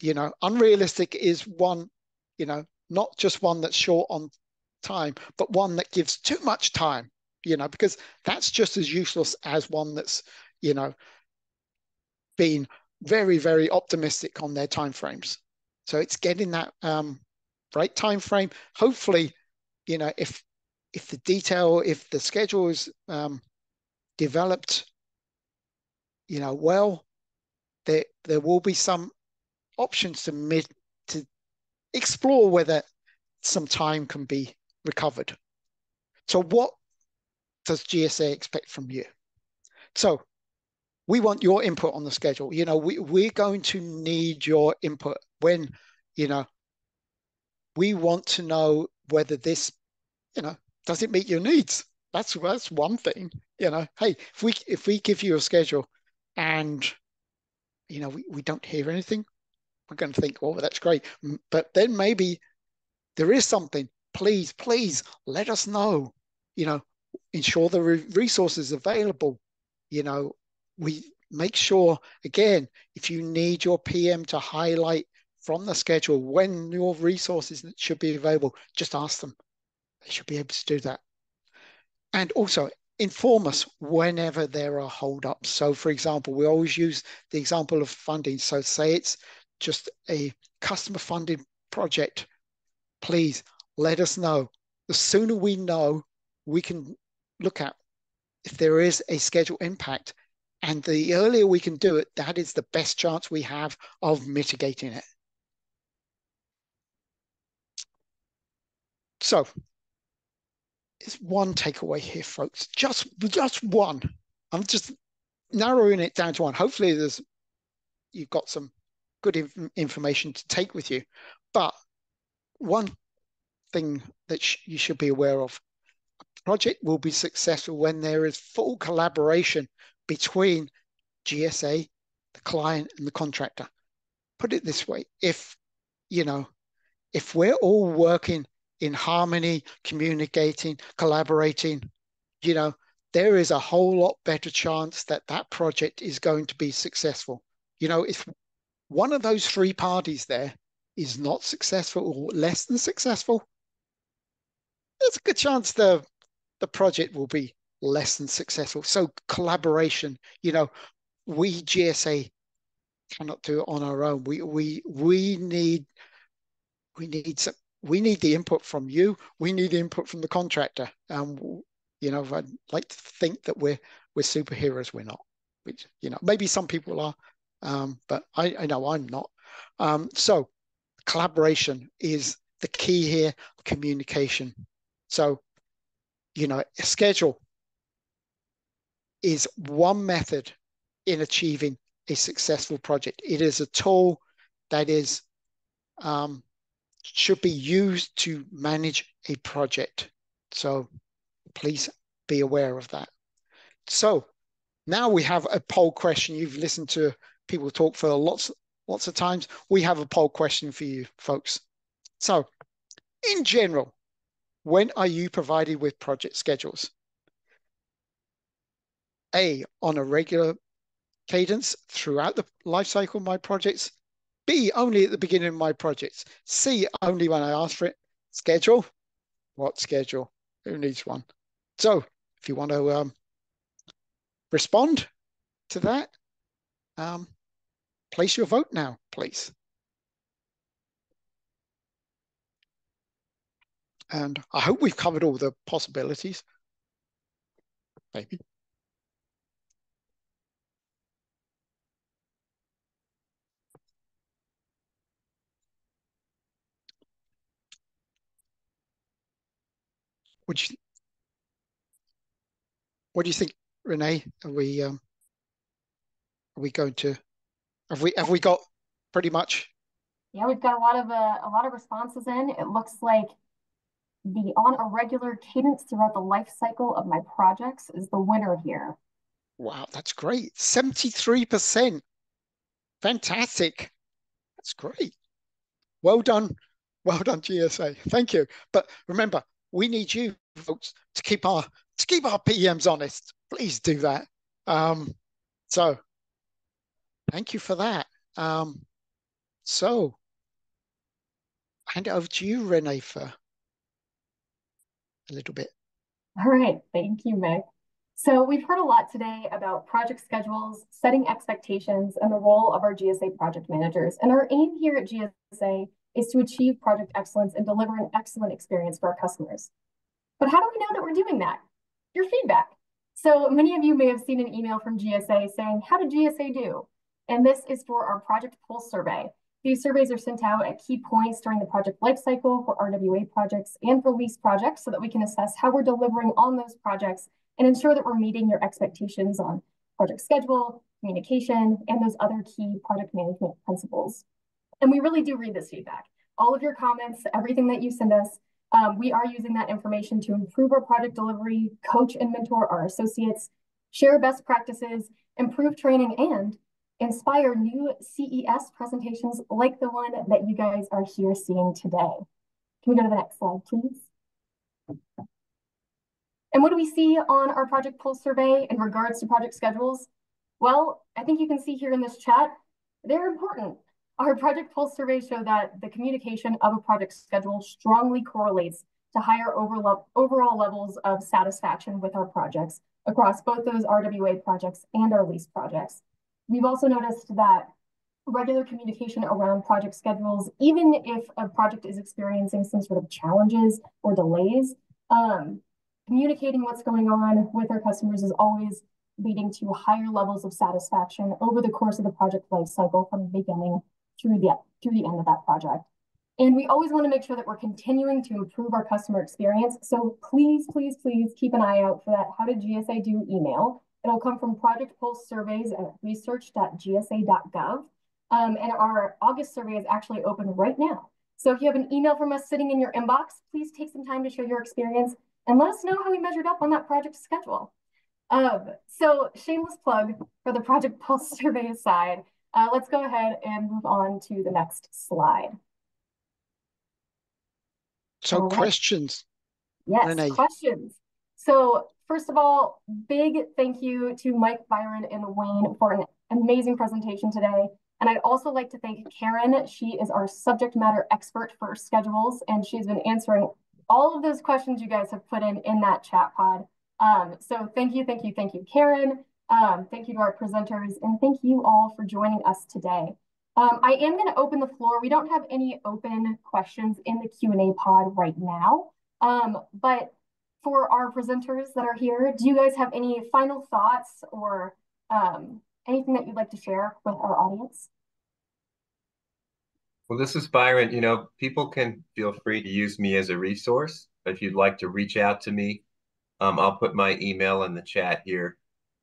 You know, unrealistic is one, you know, not just one that's short on time, but one that gives too much time, you know, because that's just as useless as one that's, you know, been very, very optimistic on their timeframes. So it's getting that right time frame. Hopefully, you know, if the schedule is developed, you know, well, there will be some options to explore whether some time can be recovered. So what does GSA expect from you? So we want your input on the schedule. You know, we're going to need your input when, you know, we want to know whether this, you know, does it meet your needs? That's one thing. You know, hey, if we give you a schedule and, you know, we don't hear anything, we're going to think, oh, that's great. But then maybe there is something. Please let us know. You know, ensure the resources available. You know, we make sure, again, if you need your PM to highlight from the schedule when your resources should be available, just ask them. They should be able to do that. And also inform us whenever there are holdups. So for example, we always use the example of funding. So say it's just a customer funded project. Please let us know. The sooner we know, we can look at if there is a schedule impact. And the earlier we can do it, that is the best chance we have of mitigating it. So it's one takeaway here, folks. Just one. I'm just narrowing it down to one. Hopefully you've got some good information to take with you. But one thing that you should be aware of, a project will be successful when there is full collaboration between GSA, the client, and the contractor. Put it this way, if we're all working in harmony, communicating, collaborating, you know, there is a whole lot better chance that that project is going to be successful. You know, if one of those three parties there is not successful or less than successful, there's a good chance the project will be less than successful. So collaboration, you know, we GSA cannot do it on our own. We need the input from you. We need input from the contractor. You know, I'd like to think that we're superheroes. We're not. Which, you know, maybe some people are, but I know I'm not. So collaboration is the key here, communication. So, you know, a schedule is one method in achieving a successful project. It is a tool that is should be used to manage a project. So please be aware of that. So now we have a poll question. You've listened to people talk for lots of times. We have a poll question for you folks. So in general, when are you provided with project schedules? A, on a regular cadence throughout the life cycle of my projects. B, only at the beginning of my projects. C, only when I ask for it. Schedule? What schedule? Who needs one? So if you want to respond to that, place your vote now, please. And I hope we've covered all the possibilities. Maybe. What do you think, Renee? Are we going to have we got pretty much?
Yeah, we've got a lot of responses in. It looks like the on a regular cadence throughout the life cycle of my projects is the winner here.
Wow, that's great. 73%. Fantastic. That's great. Well done. Well done, GSA. Thank you. But remember, we need you folks to keep our PMs honest. Please do that. So thank you for that. So hand it over to you, Renee, for a little bit.
All right, thank you, Mick. So we've heard a lot today about project schedules, setting expectations, and the role of our GSA project managers. And our aim here at GSA is to achieve project excellence and deliver an excellent experience for our customers. But how do we know that we're doing that? Your feedback. So many of you may have seen an email from GSA saying, how did GSA do? And this is for our project pulse survey. These surveys are sent out at key points during the project lifecycle for RWA projects and for lease projects so that we can assess how we're delivering on those projects and ensure that we're meeting your expectations on project schedule, communication, and those other key project management principles. And we really do read this feedback. All of your comments, everything that you send us, we are using that information to improve our project delivery, coach and mentor our associates, share best practices, improve training, and inspire new CES presentations like the one that you guys are here seeing today. Can we go to the next slide, please? And what do we see on our project pulse survey in regards to project schedules? Well, I think you can see here in this chat, they're important. Our project pulse surveys show that the communication of a project schedule strongly correlates to higher overall levels of satisfaction with our projects across both those RWA projects and our lease projects. We've also noticed that regular communication around project schedules, even if a project is experiencing some sort of challenges or delays, communicating what's going on with our customers is always leading to higher levels of satisfaction over the course of the project life cycle from the beginning through the end of that project. And we always want to make sure that we're continuing to improve our customer experience. So please, please, please keep an eye out for that How Did GSA Do email. It'll come from Project Pulse Surveys at research.gsa.gov. And our August survey is actually open right now. So if you have an email from us sitting in your inbox, please take some time to share your experience and let us know how we measured up on that project schedule. So shameless plug for the Project Pulse survey aside, let's go ahead and move on to the next slide.
So questions.
Yes,
Renee.
questions. So first of all, big thank you to Mike, Byron, and Wayne for an amazing presentation today. And I'd also like to thank Karen. She is our subject matter expert for schedules, and she's been answering all of those questions you guys have put in that chat pod. So thank you, thank you, thank you, Karen. Thank you to our presenters, and thank you all for joining us today. I am going to open the floor. We don't have any open questions in the Q&A pod right now, but for our presenters that are here, do you guys have any final thoughts or anything that you'd like to share with our audience?
Well, this is Byron. People can feel free to use me as a resource. If you'd like to reach out to me, I'll put my email in the chat here,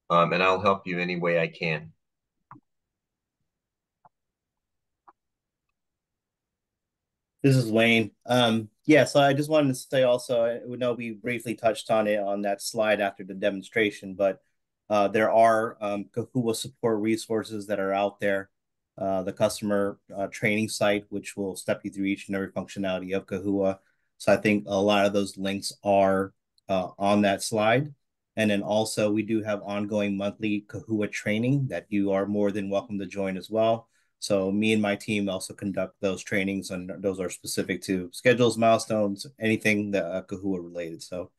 and I'll help you any way I can.
This is Wayne. Yeah, so I just wanted to say also, I know we briefly touched on it on that slide after the demonstration, but there are Kahua support resources that are out there. The customer training site, which will step you through each and every functionality of Kahua. So I think a lot of those links are on that slide. And then also we do have ongoing monthly Kahua training that you are more than welcome to join as well. So me and my team also conduct those trainings, and those are specific to schedules, milestones, anything that Kahua related. So,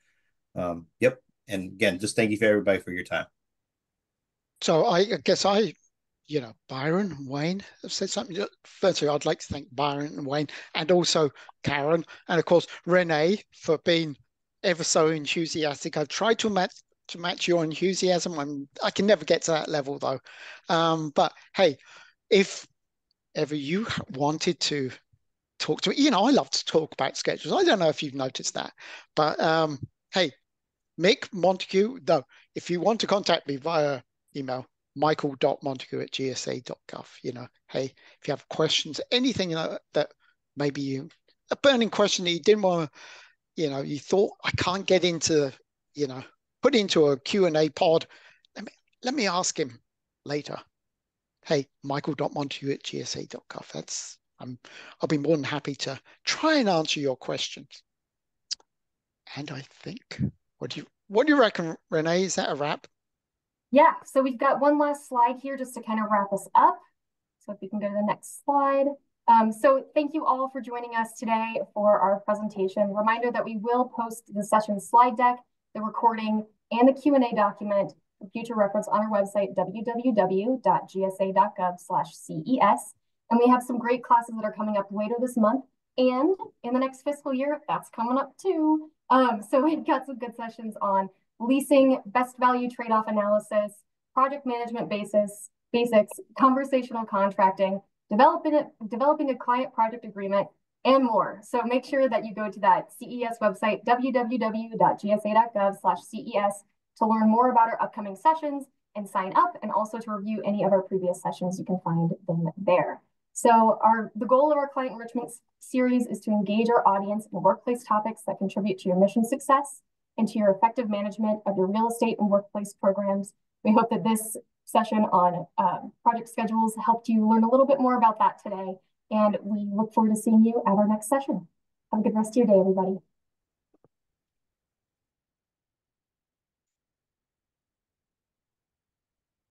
yep. And again, just thank you for everybody for your time.
So I guess Byron and Wayne have said something. Firstly, I'd like to thank Byron and Wayne, and also Karen, and of course Renee for being ever so enthusiastic. I've tried to match your enthusiasm. I can never get to that level though. But hey, if ever you wanted to talk to me, I love to talk about schedules. I don't know if you've noticed that, but hey, Mick Montague, though, if you want to contact me via email, michael.montague@gsa.gov. Hey, if you have questions, anything that maybe a burning question that you didn't want to, you thought I can't get into, put into a Q&A pod, let me ask him later. Hey, michael.montague@gsa.gov. I'll be more than happy to try and answer your questions. And I think, what do you reckon, Renee? Is that a wrap?
Yeah, so we've got one last slide here just to kind of wrap us up. So if we can go to the next slide. So thank you all for joining us today for our presentation. Reminder that we will post the session slide deck, the recording, and the Q&A document for future reference on our website, www.gsa.gov/CES. And we have some great classes that are coming up later this month and in the next fiscal year. That's coming up too. So we've got some good sessions on leasing, best value trade-off analysis, project management basics, conversational contracting, developing a client project agreement, and more. So make sure that you go to that CES website, www.gsa.gov/CES, to learn more about our upcoming sessions and sign up, and also to review any of our previous sessions. You can find them there. So the goal of our client enrichment series is to engage our audience in workplace topics that contribute to your mission success and to your effective management of your real estate and workplace programs. We hope that this session on project schedules helped you learn a little bit more about that today, and we look forward to seeing you at our next session. Have a good rest of your day, everybody.